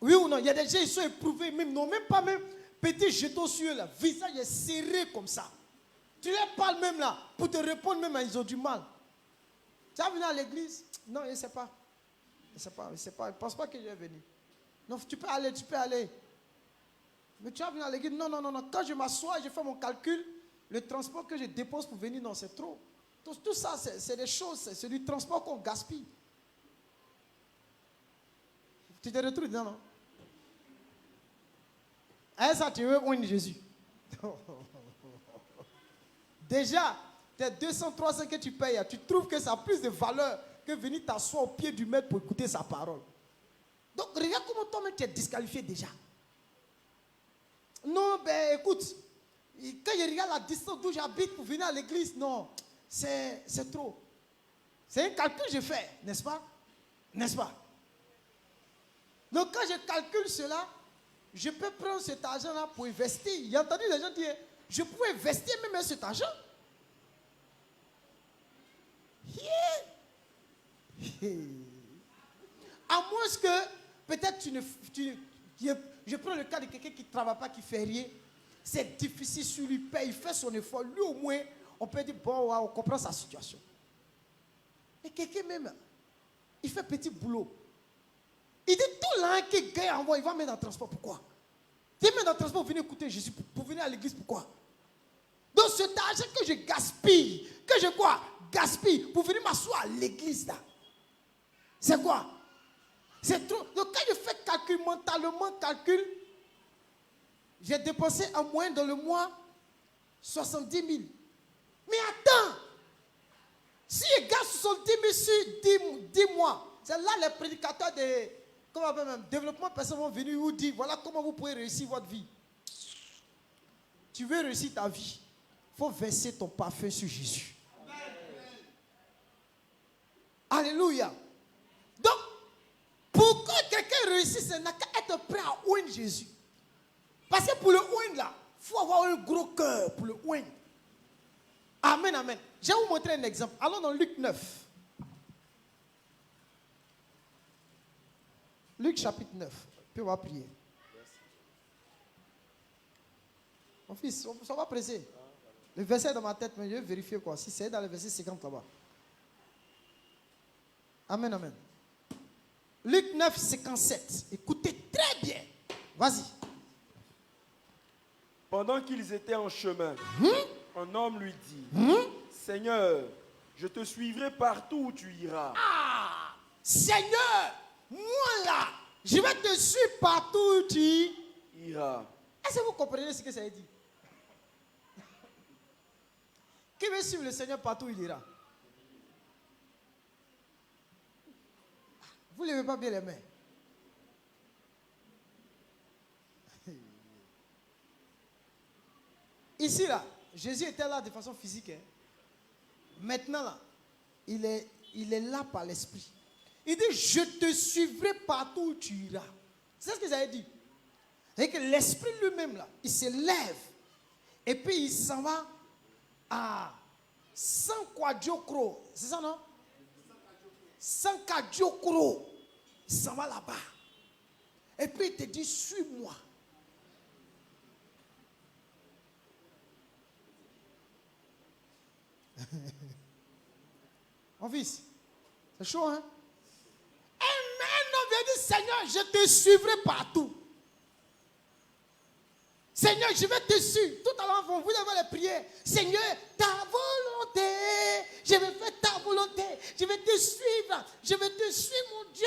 Oui ou non? Il y a des gens qui sont éprouvés, même non, même pas même petit jeton sur eux, le visage est serré comme ça. Tu leur parles même là, pour te répondre même, ils ont du mal. Tu vas venir à l'église? Non, il ne sait pas. Il ne sait pas, il ne sait pas. Il ne pense pas que je vais venir. Non, tu peux aller, tu peux aller. Mais tu vas venir à l'église? Non, non, non, non. Quand je m'assois et je fais mon calcul, le transport que je dépose pour venir, non, c'est trop. Tout ça, c'est des choses, c'est du transport qu'on gaspille. Tu te retrouves dedans, non? Est-ce que tu veux oindre Jésus? Déjà, tes 200, 300 que tu payes, tu trouves que ça a plus de valeur que venir t'asseoir au pied du maître pour écouter sa parole. Donc, regarde comment toi-même tu es disqualifié déjà. Non, ben écoute, quand je regarde la distance d'où j'habite pour venir à l'église, non, c'est trop. C'est un calcul que je fais, n'est-ce pas? N'est-ce pas? Donc, quand je calcule cela, je peux prendre cet argent-là pour investir. J'ai entendu les gens dire, je pouvais investir même cet argent. À moins que, peut-être je prends le cas de quelqu'un qui ne travaille pas, qui ne fait rien. C'est difficile sur lui, paye, il fait son effort. Lui au moins, on peut dire, bon, on comprend sa situation. Et quelqu'un même, il fait petit boulot. Il dit tout l'argent qu'il gagne en moi, il va mettre dans le transport. Pourquoi? Il met dans le transport pour venir écouter Jésus, pour venir à l'église. Pourquoi? Donc cet argent que je gaspille, que je quoi? Gaspille pour venir m'asseoir à l'église là. C'est quoi? C'est trop. Donc quand je fais mentalement calcule, j'ai dépensé en moyenne dans le mois 70 000. Mais attends, si il gagne 70 000 sur 10 mois, c'est là les prédicateurs de comment on appelle même, développement personnel vont venir vous dire, voilà comment vous pouvez réussir votre vie. Tu veux réussir ta vie, il faut verser ton parfum sur Jésus. Alléluia. Donc, pour que quelqu'un réussisse, il n'a qu'à être prêt à oindre Jésus. Parce que pour le oindre là, il faut avoir un gros cœur pour le oindre. Amen, amen. Je vais vous montrer un exemple. Allons dans Luc 9. Luc chapitre 9. Puis on va prier. Mon fils, on va presser. Le verset est dans ma tête, mais je vais vérifier quoi. Si c'est dans le verset 50 là-bas. Amen, amen. Luc 9, 57. Écoutez très bien. Vas-y. Pendant qu'ils étaient en chemin, un homme lui dit, Seigneur, je te suivrai partout où tu iras. Ah, Seigneur, moi là, je vais te suivre partout où tu Iras. Est-ce que vous comprenez ce que ça veut dire? Qui veut suivre le Seigneur partout où il ira? Vous ne levez pas bien les mains. Ici, là, Jésus était là de façon physique. Hein. Maintenant, là, il est là par l'esprit. Il dit, je te suivrai partout où tu iras. C'est ce que ça veut dire. C'est que l'esprit lui-même, là, il se lève. Et puis, il s'en va à Sankwadjokro. C'est ça, non? Sankwadjokro. Il s'en va là-bas. Et puis, il te dit, suis-moi. Mon fils, c'est chaud, hein? Un homme vient dire, Seigneur, je te suivrai partout. Seigneur, je vais te suivre. Tout à l'heure, vous devez les prier. Seigneur, ta volonté. Je vais faire ta volonté. Je vais te suivre. Je vais te suivre, mon Dieu.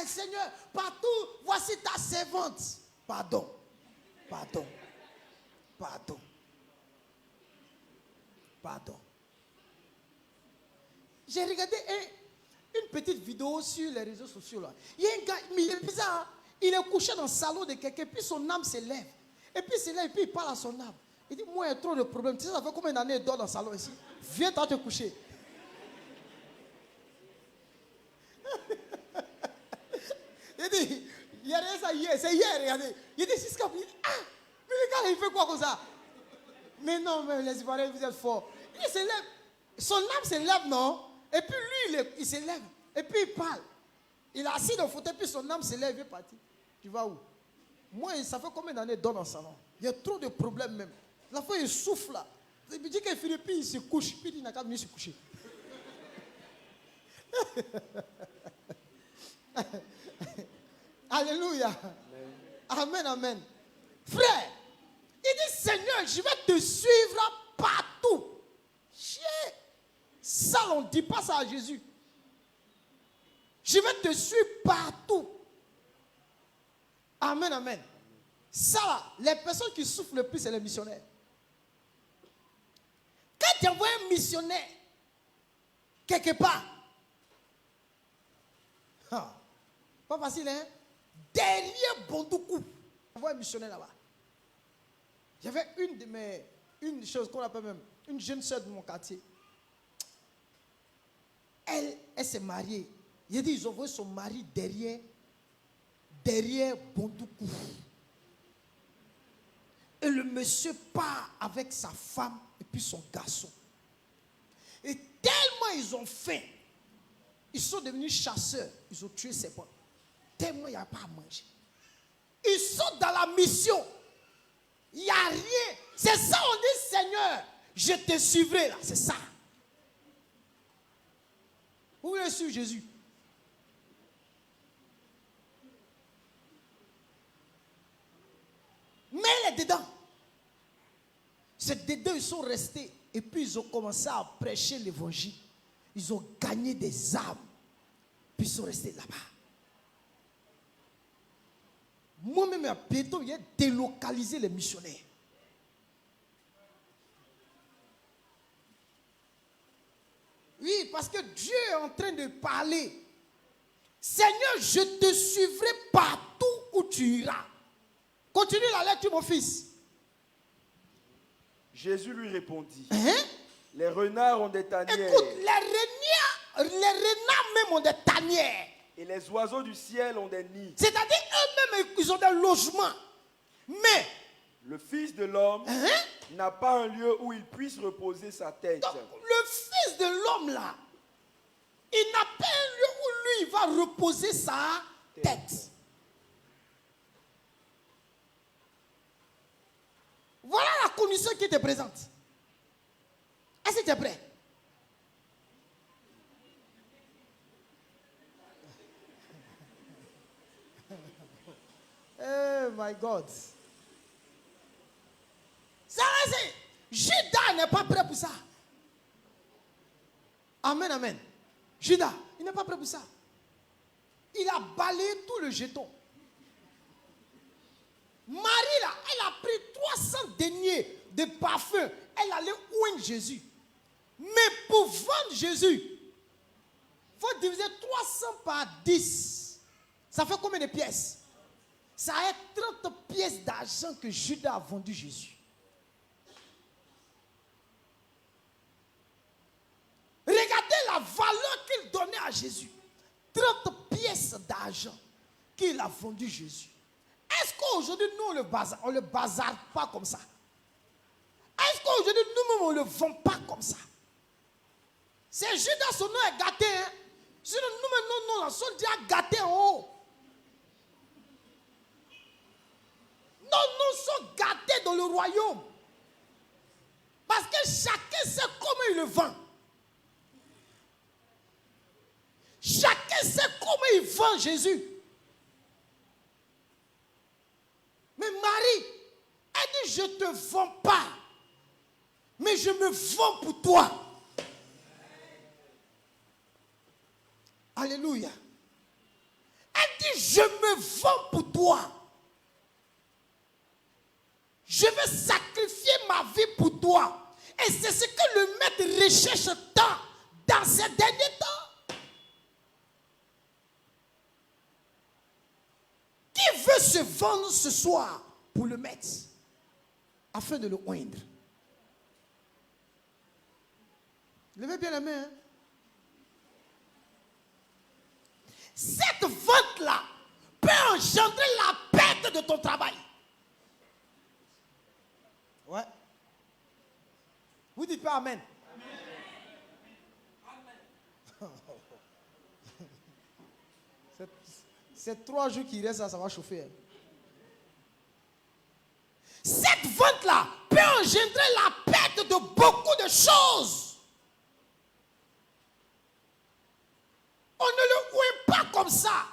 Seigneur, partout, voici ta servante. Pardon. Pardon. Pardon. Pardon. J'ai regardé une petite vidéo sur les réseaux sociaux. Là. Il y a un gars, mais il est bizarre. Hein? Il est couché dans le salon de quelqu'un, puis son âme se lève. Et puis il se lève, et puis il parle à son âme. Il dit, moi, il y a trop de problèmes. Tu sais, ça fait combien d'années il dort dans le salon ici? Viens toi te coucher. Il dit, il y a rien ça hier, c'est hier, regardez. Il dit, c'est ce qu'il dit, ah, mais le gars, il fait quoi comme ça? Mais non, mais les Ivoiriens, vous êtes forts. Il se lève. Son âme se lève, non? Et puis lui, il se lève. Et puis il parle. Il est assis dans le fauteuil, puis son âme se lève, il est parti. Tu vas où? Moi, ça fait combien d'années qu'il dort dans le salon? Il y a trop de problèmes même. La fois, il souffle là. Il dit qu'il finit, puis il se couche. Puis il n'a qu'à venir se coucher. Alléluia. Amen, amen. Frère, il dit, Seigneur, je vais te suivre partout. Ça, on ne dit pas ça à Jésus. Je vais te suivre partout. Amen, amen. Ça, les personnes qui souffrent le plus, c'est les missionnaires. Quand tu envoies un missionnaire quelque part, pas facile, hein? Derrière Bondoukou, on voit un missionnaire là-bas. J'avais une chose qu'on appelle même, une jeune soeur de mon quartier. Elle s'est mariée. Il a dit, ils ont envoyé son mari derrière Bondoukou. Et le monsieur part avec sa femme et puis son garçon. Et tellement ils ont faim, ils sont devenus chasseurs, ils ont tué ses potes. Tellement il n'y a pas à manger. Ils sont dans la mission. Il n'y a rien. C'est ça, on dit, Seigneur, je te suivrai là. C'est ça. Vous voulez suivre Jésus? Mets-les dedans. C'est dedans ils sont restés. Et puis ils ont commencé à prêcher l'évangile. Ils ont gagné des âmes. Puis ils sont restés là-bas. Moi-même, à Péton, il a délocalisé les missionnaires. Oui, parce que Dieu est en train de parler. Seigneur, je te suivrai partout où tu iras. Continue la lecture, mon fils. Jésus lui répondit, Hein? les renards ont des tanières Écoute, les renards même ont des tanières. et les oiseaux du ciel ont des nids. C'est-à-dire eux-mêmes, ils ont des logements. Mais, Le Fils de l'homme hein? n'a pas un lieu où il puisse reposer sa tête. Donc, le Fils de l'homme là, il n'a pas un lieu où lui, il va reposer sa tête. Voilà la condition qui te présente. Est-ce que tu es prêt? Oh my God. Ça, c'est Judas n'est pas prêt pour ça. Amen, amen. Judas, il n'est pas prêt pour ça. Il a balayé tout le jeton. Marie, là, elle a pris 300 deniers de parfum. Elle allait oindre Jésus. Mais pour vendre Jésus, il faut diviser 300 par 10. Ça fait combien de pièces? Ça est 30 pièces d'argent que Judas a vendu Jésus. Regardez la valeur qu'il donnait à Jésus. 30 pièces d'argent qu'il a vendu Jésus. Est-ce qu'aujourd'hui, nous, on le bazarde pas comme ça? Est-ce qu'aujourd'hui, nous-mêmes, on ne le vend pas comme ça? C'est Judas, son nom est gâté. Hein? Sinon, nous-mêmes, non, son Dieu a gâté en haut. Nos noms sont gâtés dans le royaume. Parce que chacun sait comment il le vend. Chacun sait comment il vend Jésus. Mais Marie, elle dit, je ne te vends pas, mais je me vends pour toi. Alléluia. Elle dit, je me vends pour toi. Je vais sacrifier ma vie pour toi. Et c'est ce que le maître recherche tant dans ces derniers temps. Qui veut se vendre ce soir pour le maître afin de le oindre? Levez bien la main. Hein? Cette vente-là peut engendrer la perte de ton travail. Ouais. Vous dites pas amen. Amen. C'est 3 jours qui restent, ça va chauffer. Hein. Cette vente-là peut engendrer la perte de beaucoup de choses. On ne le oint pas comme ça.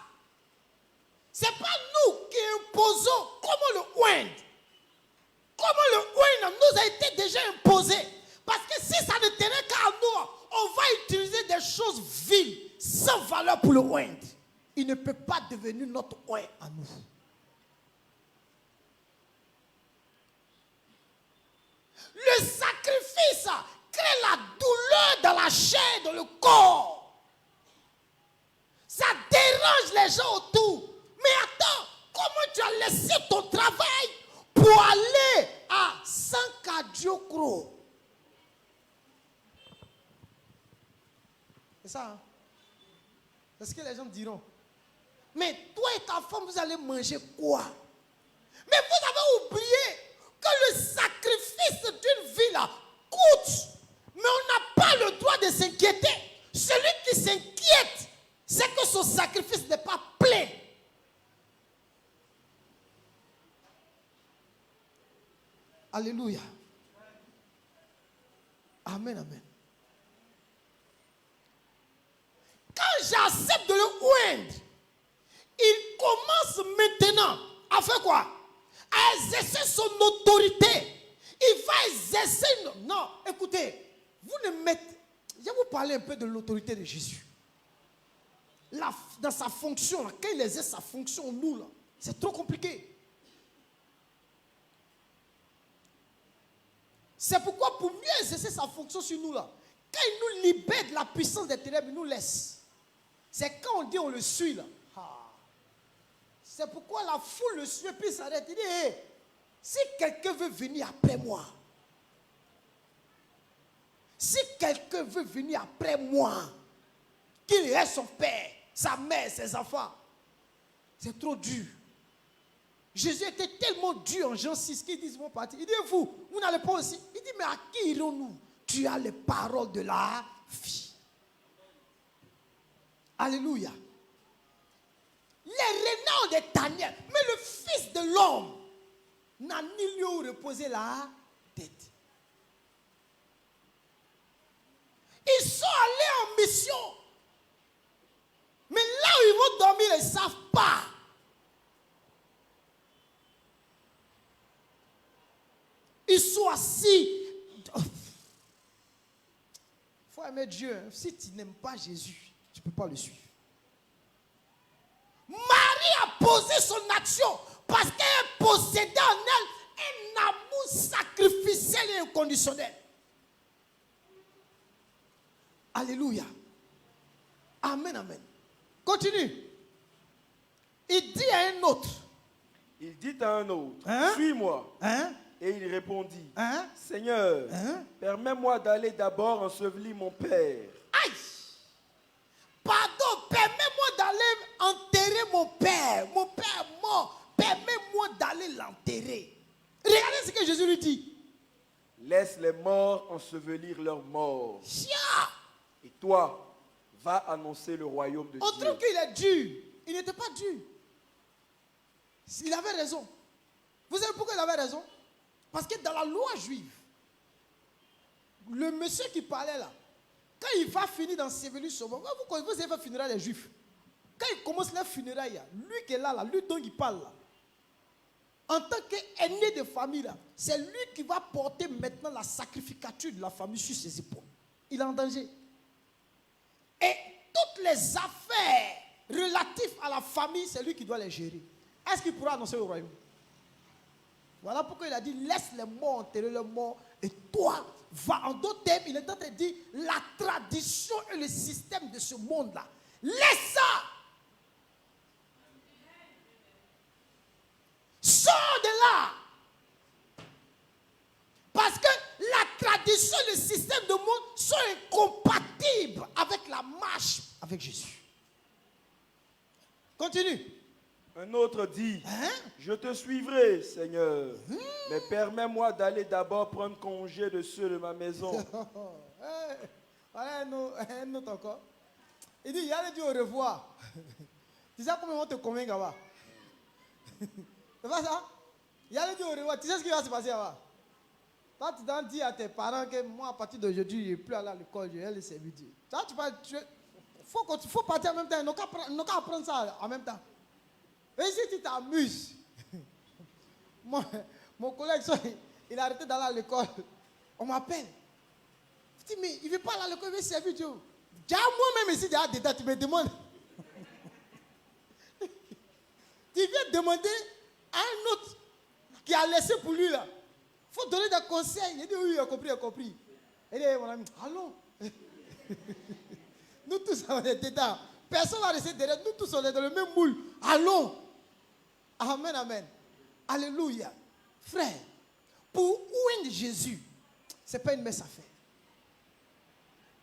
Ce n'est pas nous qui imposons comment le oindre. Comment le oint nous a été déjà imposé. Parce que si ça ne tenait qu'à nous, on va utiliser des choses viles, sans valeur pour le oindre. Il ne peut pas devenir notre oint à nous. Le sacrifice crée la douleur dans la chair, dans le corps. Ça dérange les gens autour. Mais attends, comment tu as laissé ton travail pour aller à Sankadiokro? C'est ça, hein? C'est ce que les gens diront. Mais toi et ta femme, vous allez manger quoi? Mais vous avez oublié que le sacrifice d'une vie là coûte. Mais on n'a pas le droit de s'inquiéter. Celui qui s'inquiète, c'est que son sacrifice n'est pas plein. Alléluia. Amen, amen. Quand j'accepte de le oindre, il commence maintenant à faire quoi? À exercer son autorité. Il va exercer... Non, écoutez, vous ne mettez... Je vais vous parler un peu de l'autorité de Jésus. Dans sa fonction, là, quand il exerce sa fonction, nous, là, C'est trop compliqué. C'est pourquoi pour mieux exercer sa fonction sur nous là, quand il nous libère de la puissance des ténèbres, il nous laisse. C'est quand on dit on le suit là. C'est pourquoi la foule le suit et puis il s'arrête. Il dit, hey, si quelqu'un veut venir après moi, si quelqu'un veut venir après moi, qu'il reste son père, sa mère, ses enfants. C'est trop dur. Jésus était tellement dur en Jean 6 qu'ils disent, ils vont partir. Il dit, vous n'allez pas aussi. Il dit, mais à qui irons-nous? Tu as les paroles de la vie. Alléluia. Les renards des tanières, mais le Fils de l'homme n'a ni lieu où reposer la tête. Ils sont allés en mission. Mais là où ils vont dormir, ils ne savent pas. Ils sont assis. Il faut aimer Dieu. Si tu n'aimes pas Jésus, tu ne peux pas le suivre. Marie a posé son action parce qu'elle possédait en elle un amour sacrificiel et inconditionnel. Alléluia. Amen, amen. Continue. Il dit à un autre. Il dit à un autre, Hein? suis-moi. Hein? Et il répondit, Hein? Seigneur, Hein? permets-moi d'aller d'abord ensevelir mon père. Aïe! Pardon, permets-moi d'aller enterrer mon père. Mon père est mort. Permets-moi d'aller l'enterrer. Regardez ce que Jésus lui dit. Laisse les morts ensevelir leurs morts. Chia! Et toi, va annoncer le royaume de On Dieu. trouve qu'il est dur. Il n'était pas dur. Il avait raison. Vous savez pourquoi il avait raison? Parce que dans la loi juive, le monsieur qui parlait là, quand il va finir d'ensevelir son mort, vous savez les funérailles des juifs. Quand il commence les funérailles, lui qui est là, lui dont il parle là, en tant qu'aîné de famille là, c'est lui qui va porter maintenant la sacrificature de la famille sur ses épaules. Il est en danger. Et toutes les affaires relatives à la famille, c'est lui qui doit les gérer. Est-ce qu'il pourra annoncer le royaume? Voilà pourquoi il a dit, laisse les morts enterrer leurs morts et toi, va. En d'autres termes, il est en train de dire, la tradition et le système de ce monde-là, laisse ça. Sors de là. Parce que la tradition et le système de monde sont incompatibles avec la marche avec Jésus. Continue. Un autre dit, Hein? je te suivrai, Seigneur, mais permets-moi d'aller d'abord prendre congé de ceux de ma maison. Voilà un autre encore. Il dit, il allait dire au revoir. Tu sais comment ils vont te convaincre là-bas? C'est pas ça? Il allait dire au revoir. Tu sais ce qui va se passer là-bas? Toi, tu dois dire à tes parents que moi, à partir d'aujourd'hui, je ne vais plus aller à l'école, je vais les servir Dieu. Faut partir en même temps. Ils n'ont qu'à apprendre ça en même temps. Et si tu t'amuses, mon collègue, il a arrêté d'aller à l'école. On m'appelle. Je dis, mais il ne veut pas aller à l'école, il veut servir Dieu. Déjà, moi-même ici, dedans, tu me demandes. Tu viens demander à un autre qui a laissé pour lui là. Il faut donner des conseils. Il dit, oui, il a compris. Il dit, mon ami, allons. Nous tous, on est dedans. Personne ne va rester derrière. Nous tous, on est dans le même moule. Allons. Amen, amen. Alléluia. Frère, pour oindre Jésus, ce n'est pas une messe à faire.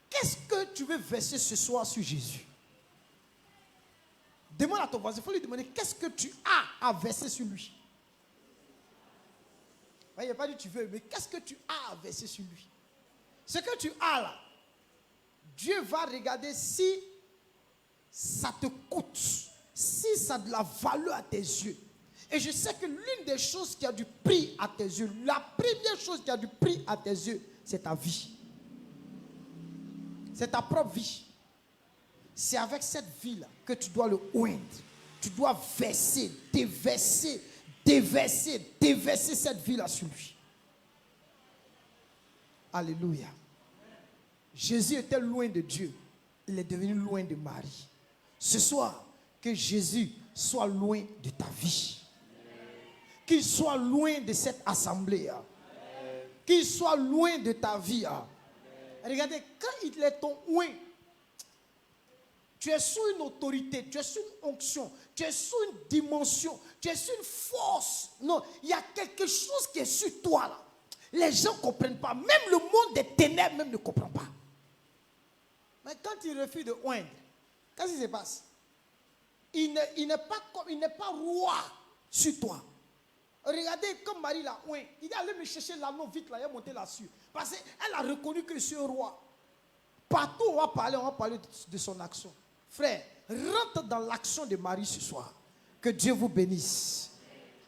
Qu'est-ce que tu veux verser ce soir sur Jésus? Demande à ton voisin, il faut lui demander qu'est-ce que tu as à verser sur lui. Il n'a pas dit tu veux, mais qu'est-ce que tu as à verser sur lui? Ce que tu as là, Dieu va regarder si ça te coûte, si ça a de la valeur à tes yeux. Et je sais que l'une des choses qui a du prix à tes yeux, la première chose qui a du prix à tes yeux, c'est ta vie. C'est ta propre vie. C'est avec cette vie-là que tu dois le oindre. Tu dois verser, déverser cette vie-là sur lui. Alléluia. Jésus était loin de Dieu. Il est devenu loin de Marie. Ce soir, que Jésus soit loin de ta vie. Qu'il soit loin de cette assemblée. Qu'il soit loin de ta vie. Regardez, quand il est ton oin, tu es sous une autorité, tu es sous une onction, tu es sous une dimension, tu es sous une force. Non, il y a quelque chose qui est sur toi là. Les gens ne comprennent pas. Même le monde des ténèbres même ne comprend pas. Mais quand il refuse de oindre, qu'est-ce qui se passe? Il n'est pas roi sur toi. Regardez comme Marie l'a oint. Il est allé me chercher l'anneau vite là, il est monté là-dessus. Parce qu'elle a reconnu que je suis un roi. Partout on va parler de son action. Frère, rentre dans l'action de Marie ce soir. Que Dieu vous bénisse.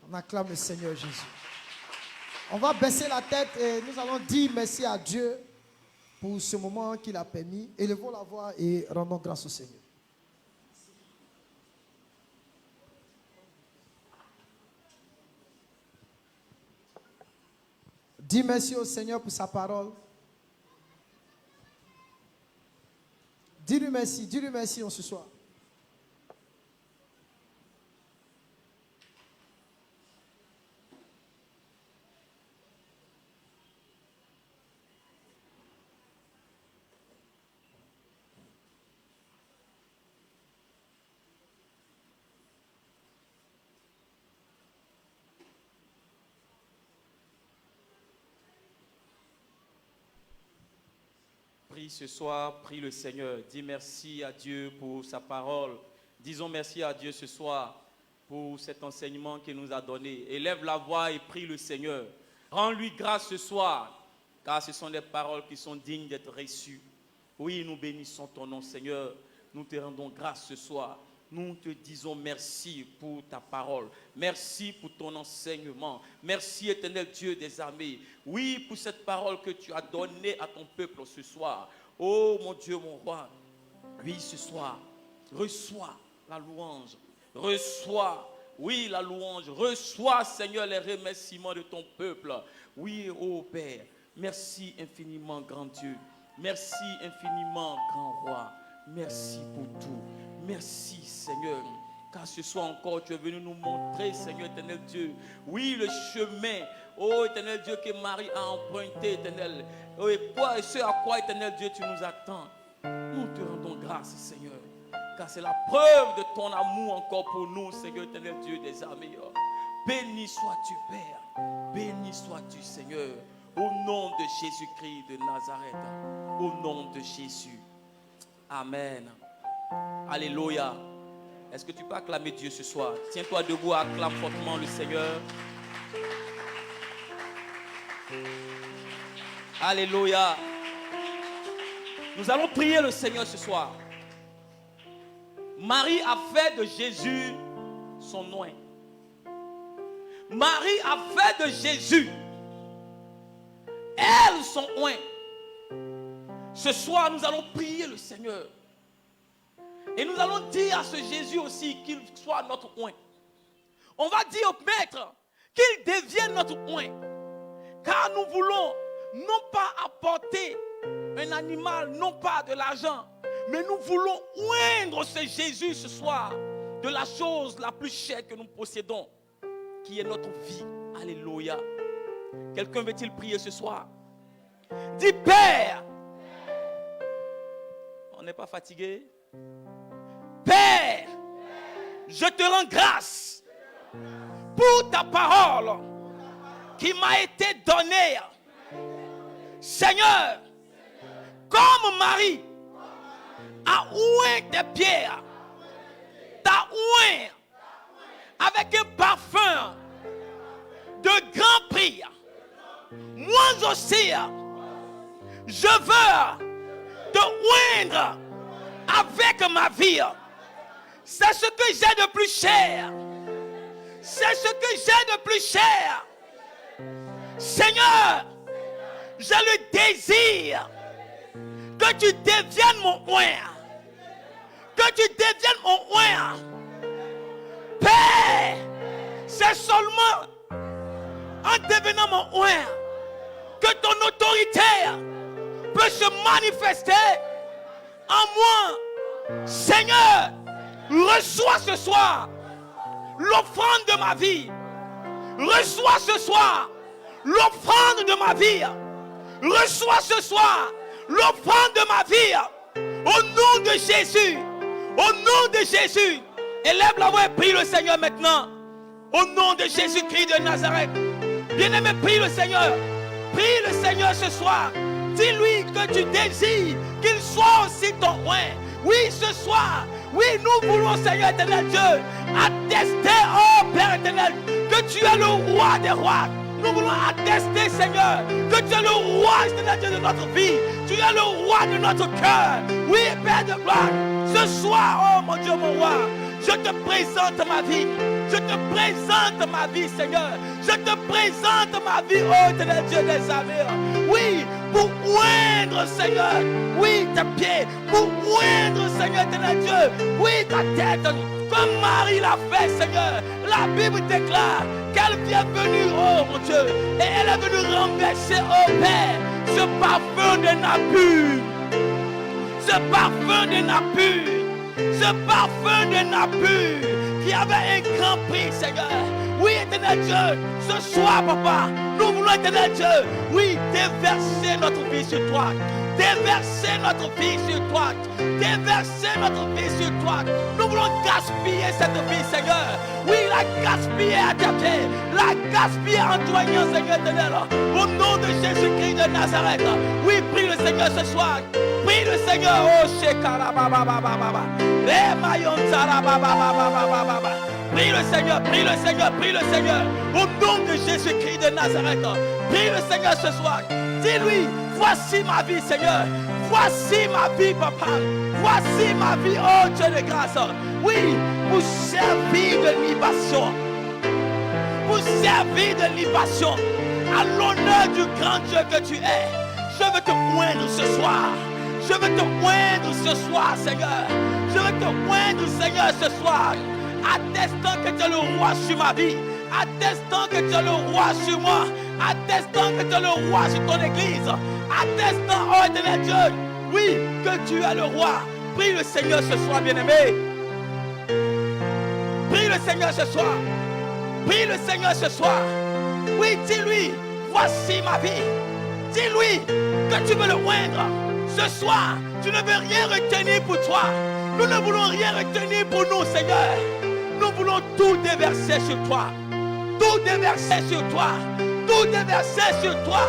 On acclame le Seigneur Jésus. On va baisser la tête et nous allons dire merci à Dieu pour ce moment qu'il a permis. Élevons la voix et rendons grâce au Seigneur. Dis merci au Seigneur pour sa parole. Dis-lui merci en ce soir. Prie ce soir, prie le Seigneur. Dis merci à Dieu pour sa parole. Disons merci à Dieu ce soir pour cet enseignement qu'il nous a donné. Élève la voix et prie le Seigneur. Rends-lui grâce ce soir, car ce sont des paroles qui sont dignes d'être reçues. Oui, nous bénissons ton nom, Seigneur. Nous te rendons grâce ce soir. Nous te disons merci pour ta parole. Merci pour ton enseignement. Merci, éternel Dieu des armées. Oui, pour cette parole que tu as donnée à ton peuple ce soir. Oh mon Dieu, mon roi. Oui, ce soir, reçois la louange. Reçois, oui, la louange. Reçois, Seigneur, les remerciements de ton peuple. Oui, oh Père, merci infiniment, grand Dieu. Merci infiniment, grand roi. Merci pour tout. Merci Seigneur, car ce soir encore tu es venu nous montrer, Seigneur éternel Dieu, oui le chemin, oh éternel Dieu que Marie a emprunté, éternel, oh, et ce à quoi éternel Dieu tu nous attends. Nous te rendons grâce Seigneur, car c'est la preuve de ton amour encore pour nous, Seigneur éternel Dieu des armées. Béni sois-tu Père, béni sois-tu Seigneur, au nom de Jésus-Christ de Nazareth, au nom de Jésus. Amen. Alléluia. Est-ce que tu peux acclamer Dieu ce soir? Tiens-toi debout, acclame fortement le Seigneur. Alléluia. Nous allons prier le Seigneur ce soir. Marie a fait de Jésus son oint. Marie a fait de Jésus elle son oint. Ce soir, nous allons prier le Seigneur. Et nous allons dire à ce Jésus aussi qu'il soit notre oint. On va dire au Maître qu'il devienne notre oint. Car nous voulons non pas apporter un animal, non pas de l'argent, mais nous voulons oindre ce Jésus ce soir de la chose la plus chère que nous possédons, qui est notre vie. Alléluia. Quelqu'un veut-il prier ce soir? Dis Père. On n'est pas fatigué? Père, je te rends grâce pour ta parole qui m'a été donnée. Seigneur, comme Marie a oint tes pierres, t'as oint avec un parfum de grand prix. Moi aussi, je veux te oindre avec ma vie. C'est ce que j'ai de plus cher. C'est ce que j'ai de plus cher. Seigneur, j'ai le désir que tu deviennes mon oint. Que tu deviennes mon oint. Père, c'est seulement en devenant mon oint que ton autorité peut se manifester en moi. Seigneur, reçois ce soir l'offrande de ma vie. Reçois ce soir l'offrande de ma vie. Reçois ce soir l'offrande de ma vie. Au nom de Jésus. Au nom de Jésus. Élève la voix et prie le Seigneur maintenant. Au nom de Jésus-Christ de Nazareth. Bien-aimé, prie le Seigneur. Prie le Seigneur ce soir. Dis-lui que tu désires qu'il soit aussi ton roi. Oui, ce soir. Oui, nous voulons, Seigneur éternel Dieu, attester, oh Père éternel, que tu es le roi des rois. Nous voulons attester, Seigneur, que tu es le roi éternel Dieu de notre vie. Tu es le roi de notre cœur. Oui, Père de gloire. Ce soir, oh mon Dieu, mon roi, je te présente ma vie. Je te présente ma vie, Seigneur. Je te présente ma vie, oh éternel Dieu des armées. Oui, pour oindre, Seigneur, oui, tes pieds. Pour oindre, Seigneur éternel Dieu, oui, ta tête. Comme Marie l'a fait, Seigneur. La Bible déclare qu'elle vient venue, oh mon Dieu. Et elle est venue renverser, oh Père, ce parfum de Napur. Ce parfum de Napur. Ce parfum de Napur qui avait un grand prix, Seigneur. Oui, éternel Dieu, ce soir, papa, nous voulons, éternel Dieu, oui, déverser notre vie sur toi. Déverser notre vie sur toi. Déverser notre vie sur toi. Nous voulons gaspiller cette vie, Seigneur. Oui, la gaspiller à tes pieds. La gaspiller en toi, Seigneur éternel. Au nom de Jésus-Christ de Nazareth. Oui, prie le Seigneur ce soir. Prie le Seigneur. Oh, Shekarabababababa. Prie le Seigneur, prie le Seigneur, prie le Seigneur. Au nom de Jésus-Christ de Nazareth. Prie le Seigneur ce soir. Dis-lui, voici ma vie, Seigneur. Voici ma vie, papa. Voici ma vie, oh Dieu de grâce. Oui, pour servir de libation. Pour servir de libation. À l'honneur du grand Dieu que tu es. Je veux te oindre ce soir. Je veux te oindre ce soir, Seigneur. Je veux te oindre, Seigneur, ce soir. Attestant que tu es le roi sur ma vie. Attestant que tu es le roi sur moi. Attestant que tu es le roi sur ton église. Attestant, oh éternel Dieu, oui, que tu es le roi. Prie le Seigneur ce soir, bien-aimé. Prie le Seigneur ce soir. Prie le Seigneur ce soir. Oui, dis-lui, voici ma vie. Dis-lui que tu veux le oindre. Ce soir, tu ne veux rien retenir pour toi. Nous ne voulons rien retenir pour nous, Seigneur. Nous voulons tout déverser sur toi. Tout déverser sur toi. Tout déverser sur toi.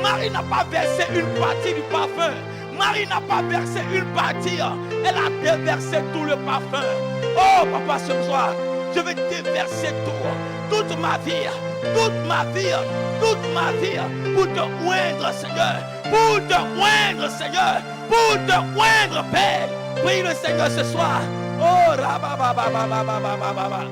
Marie n'a pas versé une partie du parfum. Marie n'a pas versé une partie. Elle a déversé tout le parfum. Oh, papa, ce soir, je vais déverser tout. Toute ma vie. Toute ma vie. Toute ma vie. Pour te oindre, Seigneur. Pour te oindre, Seigneur. Pour te oindre, Père. Prie le Seigneur ce soir. Oh, rababababababababa.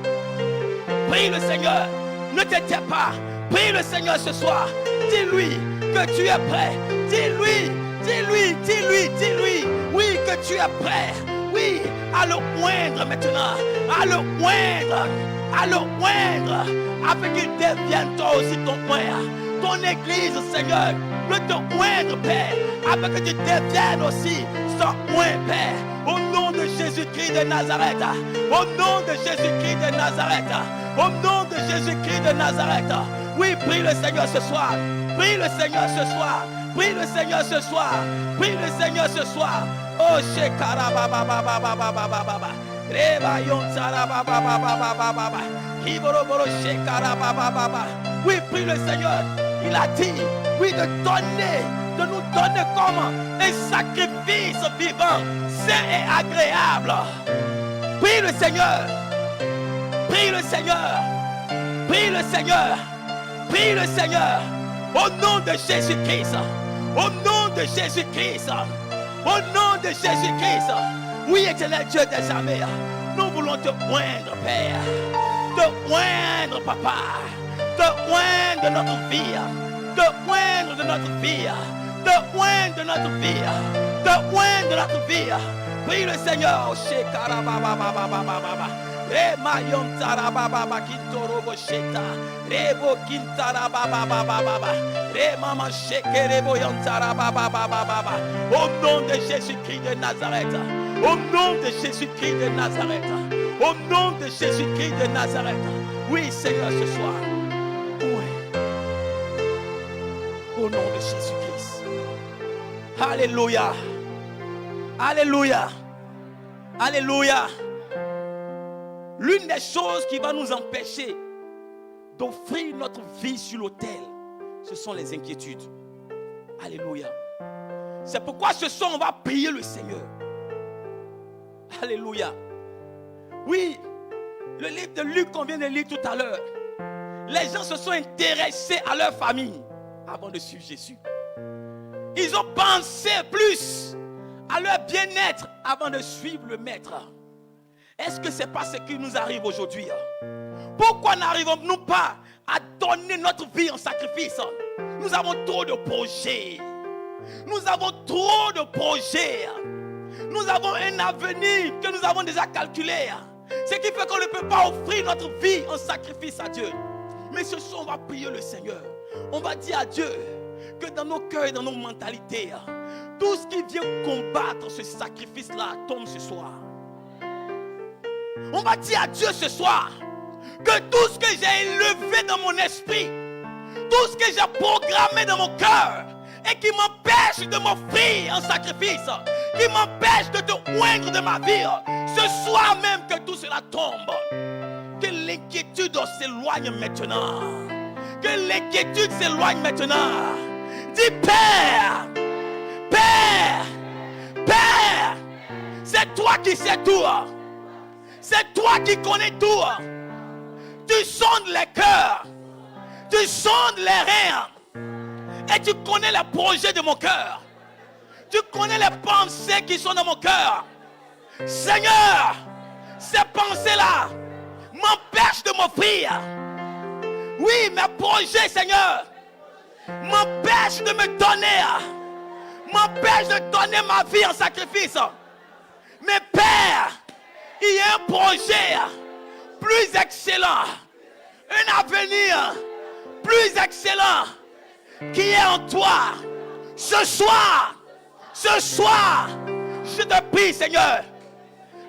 Prie le Seigneur. Ne te tais pas. Prie le Seigneur ce soir. Dis-lui que tu es prêt. Dis-lui, dis-lui, dis-lui, dis-lui. Oui, que tu es prêt. Oui, à le oindre maintenant. À le oindre. À le oindre. Afin qu'il devienne toi aussi ton Père. Ton église, Seigneur. Le te oindre, Père. Afin que tu deviennes aussi son oint, Père. Au nom de Jésus-Christ de Nazareth. Au nom de Jésus-Christ de Nazareth. Au nom de Jésus-Christ de Nazareth. Oui, prie le Seigneur ce soir. Prie le Seigneur ce soir. Prie le Seigneur ce soir. Prie le Seigneur ce soir. Oh, shekarababababababababa. Reba yontarababababababa. Hiboroboro shekarababababa. Oui, prie le Seigneur. Il a dit, oui, de nous donner comme un sacrifice vivant, saint et agréable. Prie le Seigneur. Prie le Seigneur. Prie le Seigneur. Prie le Seigneur. Au nom de Jésus-Christ. Au nom de Jésus-Christ. Au nom de Jésus-Christ. Oui, éternel Dieu des armées. Nous voulons te oindre, Père. Te oindre, Papa. Te oindre de notre vie. Te oindre de notre vie. Te oindre de notre vie. Te oindre de notre vie. Prie le Seigneur. Rema yom tarababa kintorobo sheta. Rebo kintarababa. Rema mancheke rebo yom tarababa. Au nom de Jésus-Christ de Nazareth. Au nom de Jésus-Christ de Nazareth. Au nom de Jésus-Christ de Nazareth. Oui, Seigneur, ce soir. Oui. Au nom de Jésus-Christ. Alléluia. Alléluia. Alléluia. L'une des choses qui va nous empêcher d'offrir notre vie sur l'autel, ce sont les inquiétudes. Alléluia. C'est pourquoi ce soir on va prier le Seigneur. Alléluia. Oui, le livre de Luc qu'on vient de lire tout à l'heure, les gens se sont intéressés à leur famille avant de suivre Jésus. Ils ont pensé plus à leur bien-être avant de suivre le Maître. Est-ce que ce n'est pas ce qui nous arrive aujourd'hui? Pourquoi n'arrivons-nous pas à donner notre vie en sacrifice? Nous avons trop de projets. Nous avons trop de projets. Nous avons un avenir que nous avons déjà calculé. Ce qui fait qu'on ne peut pas offrir notre vie en sacrifice à Dieu. Mais ce soir, on va prier le Seigneur. On va dire à Dieu que dans nos cœurs et dans nos mentalités, tout ce qui vient combattre ce sacrifice-là tombe ce soir. On va dire à Dieu ce soir que tout ce que j'ai élevé dans mon esprit, tout ce que j'ai programmé dans mon cœur et qui m'empêche de m'offrir en sacrifice, qui m'empêche de te oindre de ma vie, ce soir même que tout cela tombe. Que l'inquiétude s'éloigne maintenant. Que l'inquiétude s'éloigne maintenant. Dis Père, Père, Père, c'est toi qui sais tout. C'est toi qui connais tout. Tu sondes les cœurs. Tu sondes les reins. Et tu connais les projets de mon cœur. Tu connais les pensées qui sont dans mon cœur. Seigneur, ces pensées-là m'empêchent de m'offrir. Oui, mes projets, Seigneur, m'empêchent de me donner. M'empêchent de donner ma vie en sacrifice. Mais Père, il y a un projet plus excellent, un avenir plus excellent qui est en toi. Ce soir, je te prie, Seigneur,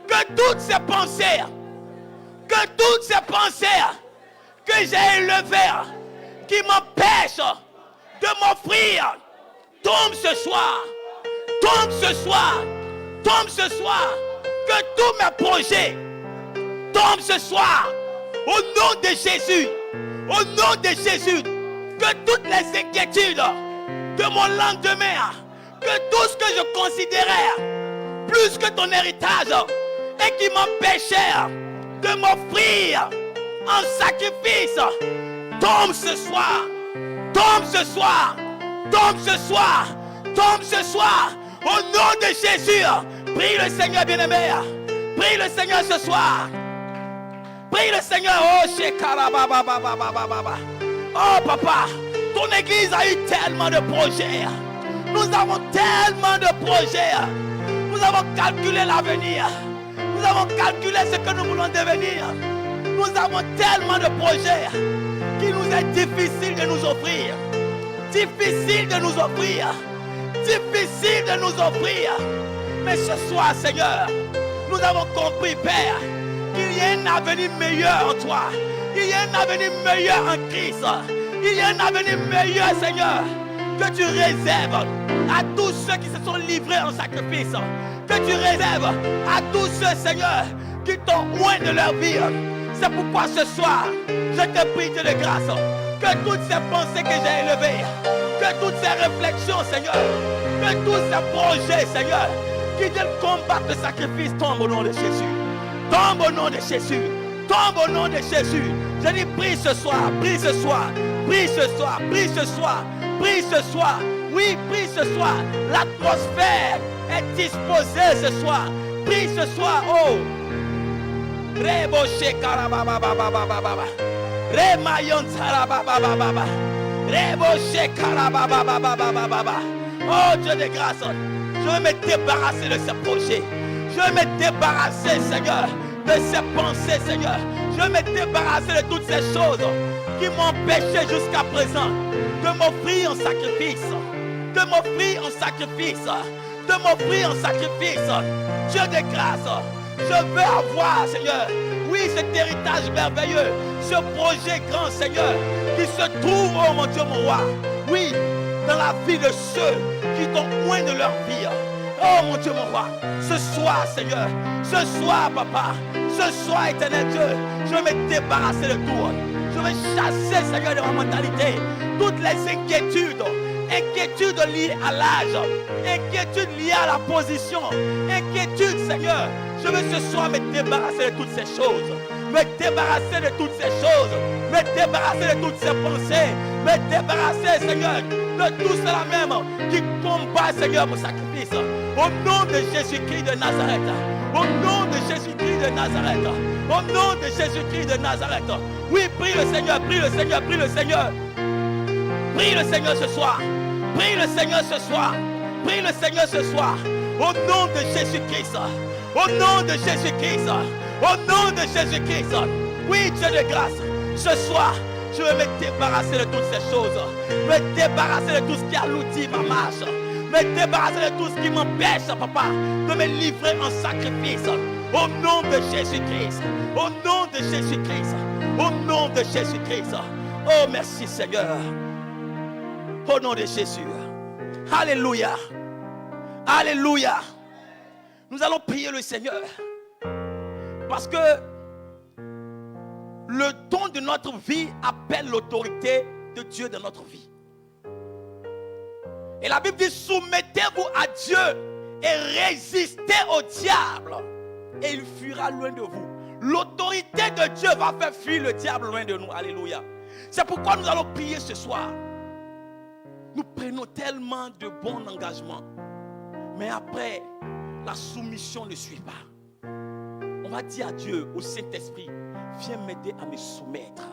que toutes ces pensées que j'ai élevées, qui m'empêchent de m'offrir, tombent ce soir, tombe ce soir, tombe ce soir. Que tous mes projets tombent ce soir. Au nom de Jésus. Au nom de Jésus. Que toutes les inquiétudes de mon lendemain, que tout ce que je considérais plus que ton héritage et qui m'empêchait de m'offrir en sacrifice, tombe ce soir. Tombe ce soir. Tombe ce soir. Tombe ce soir. Au nom de Jésus. Prie le Seigneur bien-aimé. Prie le Seigneur ce soir. Prie le Seigneur. Oh, oh papa, ton église a eu tellement de projets. Nous avons tellement de projets. Nous avons calculé l'avenir. Nous avons calculé ce que nous voulons devenir. Nous avons tellement de projets qu'il nous est difficile de nous offrir. Difficile de nous offrir. Difficile de nous offrir. Mais ce soir, Seigneur, nous avons compris, Père, qu'il y a un avenir meilleur en toi. Il y a un avenir meilleur en Christ. Il y a un avenir meilleur, Seigneur, que tu réserves à tous ceux qui se sont livrés en sacrifice. Que tu réserves à tous ceux, Seigneur, qui t'ont oint de leur vie. C'est pourquoi ce soir, je te prie, Dieu de grâce, que toutes ces pensées que j'ai élevées, que toutes ces réflexions, Seigneur, que tous ces projets, Seigneur, qui viennent combattre le sacrifice, tombent au nom de Jésus. Tombe au nom de Jésus. Tombe au nom de Jésus. Je dis prie ce soir, prie ce soir, prie ce soir, prie ce soir, prie ce soir. Oui, prie ce soir. L'atmosphère est disposée ce soir. Prie ce soir. Oh. Reboche karababababababa. Remayon sarababababa. Reboche karabababababa. Oh Dieu de grâce. Je veux me débarrasser de ces projets. Je veux me débarrasser, Seigneur, de ces pensées, Seigneur. Je veux me débarrasser de toutes ces choses qui m'empêchaient jusqu'à présent de m'offrir en sacrifice. De m'offrir en sacrifice. De m'offrir en sacrifice. Dieu de grâce, Je veux avoir, Seigneur, oui, cet héritage merveilleux, ce projet grand, Seigneur, qui se trouve, oh mon Dieu, mon roi, oui, dans la vie de ceux qui t'ont loin de leur vie. Oh mon Dieu, mon roi, ce soir, Seigneur, ce soir, Papa, ce soir, éternel Dieu, je vais me débarrasser de tout. Je vais chasser, Seigneur, de ma mentalité, toutes les inquiétudes liées à l'âge, inquiétudes liées à la position, inquiétudes, Seigneur. Je veux ce soir me débarrasser de toutes ces choses, me débarrasser de toutes ces choses, me débarrasser de toutes ces pensées, me débarrasser, Seigneur, de tout cela même qui combat, Seigneur, mon sacrifice. Au nom de Jésus-Christ de Nazareth, au nom de Jésus-Christ de Nazareth, au nom de Jésus-Christ de Nazareth. Oui, prie le Seigneur, prie le Seigneur, prie le Seigneur. Prie le Seigneur ce soir. Prie le Seigneur ce soir. Prie le Seigneur ce soir. Au nom de Jésus-Christ. Au nom de Jésus-Christ. Au nom de Jésus-Christ. Oui, Dieu de grâce. Ce soir, je veux me débarrasser de toutes ces choses. Me débarrasser de tout ce qui alourdit ma marche. Me débarrasser de tout ce qui m'empêche, Papa, de me livrer en sacrifice. Au nom de Jésus-Christ. Au nom de Jésus-Christ. Au nom de Jésus-Christ. Oh, merci Seigneur. Au nom de Jésus. Alléluia. Alléluia. Nous allons prier le Seigneur. Parce que le don de notre vie appelle l'autorité de Dieu dans notre vie. Et la Bible dit, soumettez-vous à Dieu et résistez au diable. Et il fuira loin de vous. L'autorité de Dieu va faire fuir le diable loin de nous. Alléluia. C'est pourquoi nous allons prier ce soir. Nous prenons tellement de bons engagements. Mais après, la soumission ne suit pas. On va dire à Dieu, au Saint-Esprit, viens m'aider à me soumettre.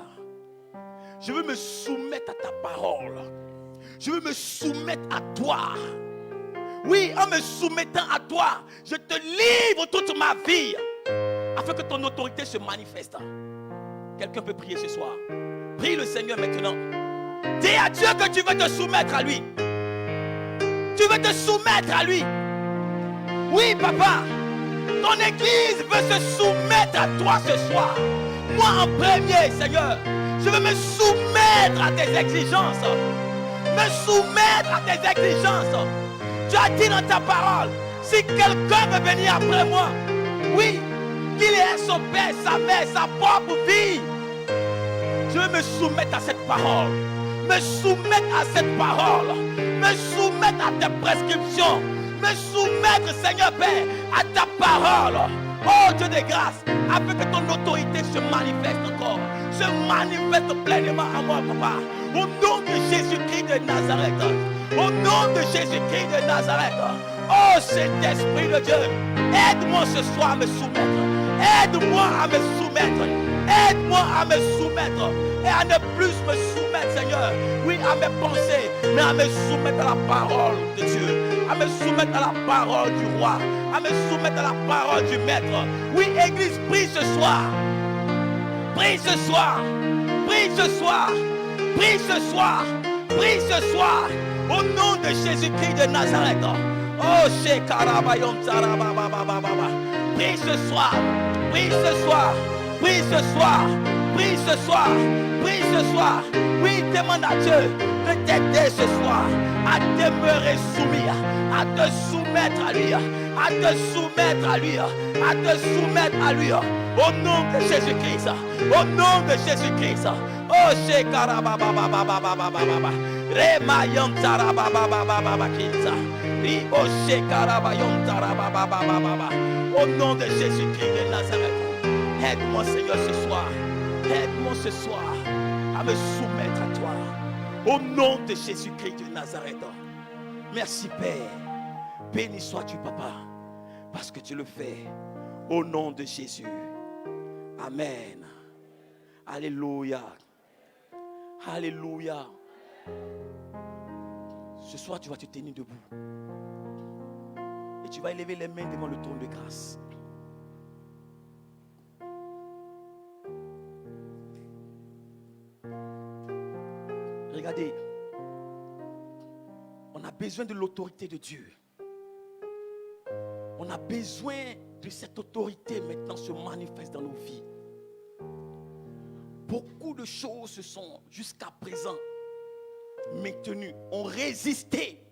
Je veux me soumettre à ta parole. Je veux me soumettre à toi. Oui, en me soumettant à toi, je te livre toute ma vie afin que ton autorité se manifeste. Quelqu'un peut prier ce soir. Prie le Seigneur maintenant. Dis à Dieu que tu veux te soumettre à lui. Tu veux te soumettre à lui. Oui, papa. Ton église veut se soumettre à toi ce soir. Moi en premier, Seigneur. Je veux me soumettre à tes exigences. Me soumettre à tes exigences. Tu as dit dans ta parole, si quelqu'un veut venir après moi, oui, qu'il ait son père, sa mère, sa propre vie. Je veux me soumettre à cette parole. Me soumettre à cette parole. Me soumettre à tes prescriptions. Me soumettre, Seigneur Père, à ta parole. Oh Dieu de grâce, afin que ton autorité se manifeste encore. Se manifeste pleinement à moi, Papa. Au nom de Jésus-Christ de Nazareth. Au nom de Jésus-Christ de Nazareth. Oh Saint-Esprit de Dieu, aide-moi ce soir à me soumettre. Aide-moi à me soumettre. Aide-moi à me soumettre. Et à ne plus me soumettre, Seigneur. Oui, à mes pensées, mais à me soumettre à la parole de Dieu. À me soumettre à la parole du roi. À me soumettre à la parole du maître. Oui, Église, prie ce soir. Prie ce soir. Prie ce soir. Prie ce soir. Prie ce soir. Au nom de Jésus-Christ de Nazareth. Oh, Shekarabayom Sarabababababa. Prie ce soir. Prie ce soir. Prie ce soir. Prie ce soir. Prie ce soir. Oui, demande à Dieu de t'aider ce soir à demeurer soumis, à te soumettre à lui, à te soumettre à lui, à te soumettre à lui. Au nom de Jésus-Christ. Au nom de Jésus-Christ. Oh, Shekarabababababababa. Remayom Sarabababababa Kinsa. Ribo Shekarabayom Sarabababababa. Au nom de Jésus-Christ de Nazareth. Aide-moi, Seigneur, ce soir. Aide-moi ce soir à me soumettre à toi. Au nom de Jésus-Christ de Nazareth. Merci, Père. Béni sois-tu, Papa, parce que tu le fais. Au nom de Jésus. Amen. Alléluia. Alléluia. Ce soir, tu vas te tenir debout. Et tu vas élever les mains devant le trône de grâce. Regardez, on a besoin de l'autorité de Dieu. On a besoin de cette autorité maintenant se manifeste dans nos vies. Beaucoup de choses se sont jusqu'à présent maintenues, ont résisté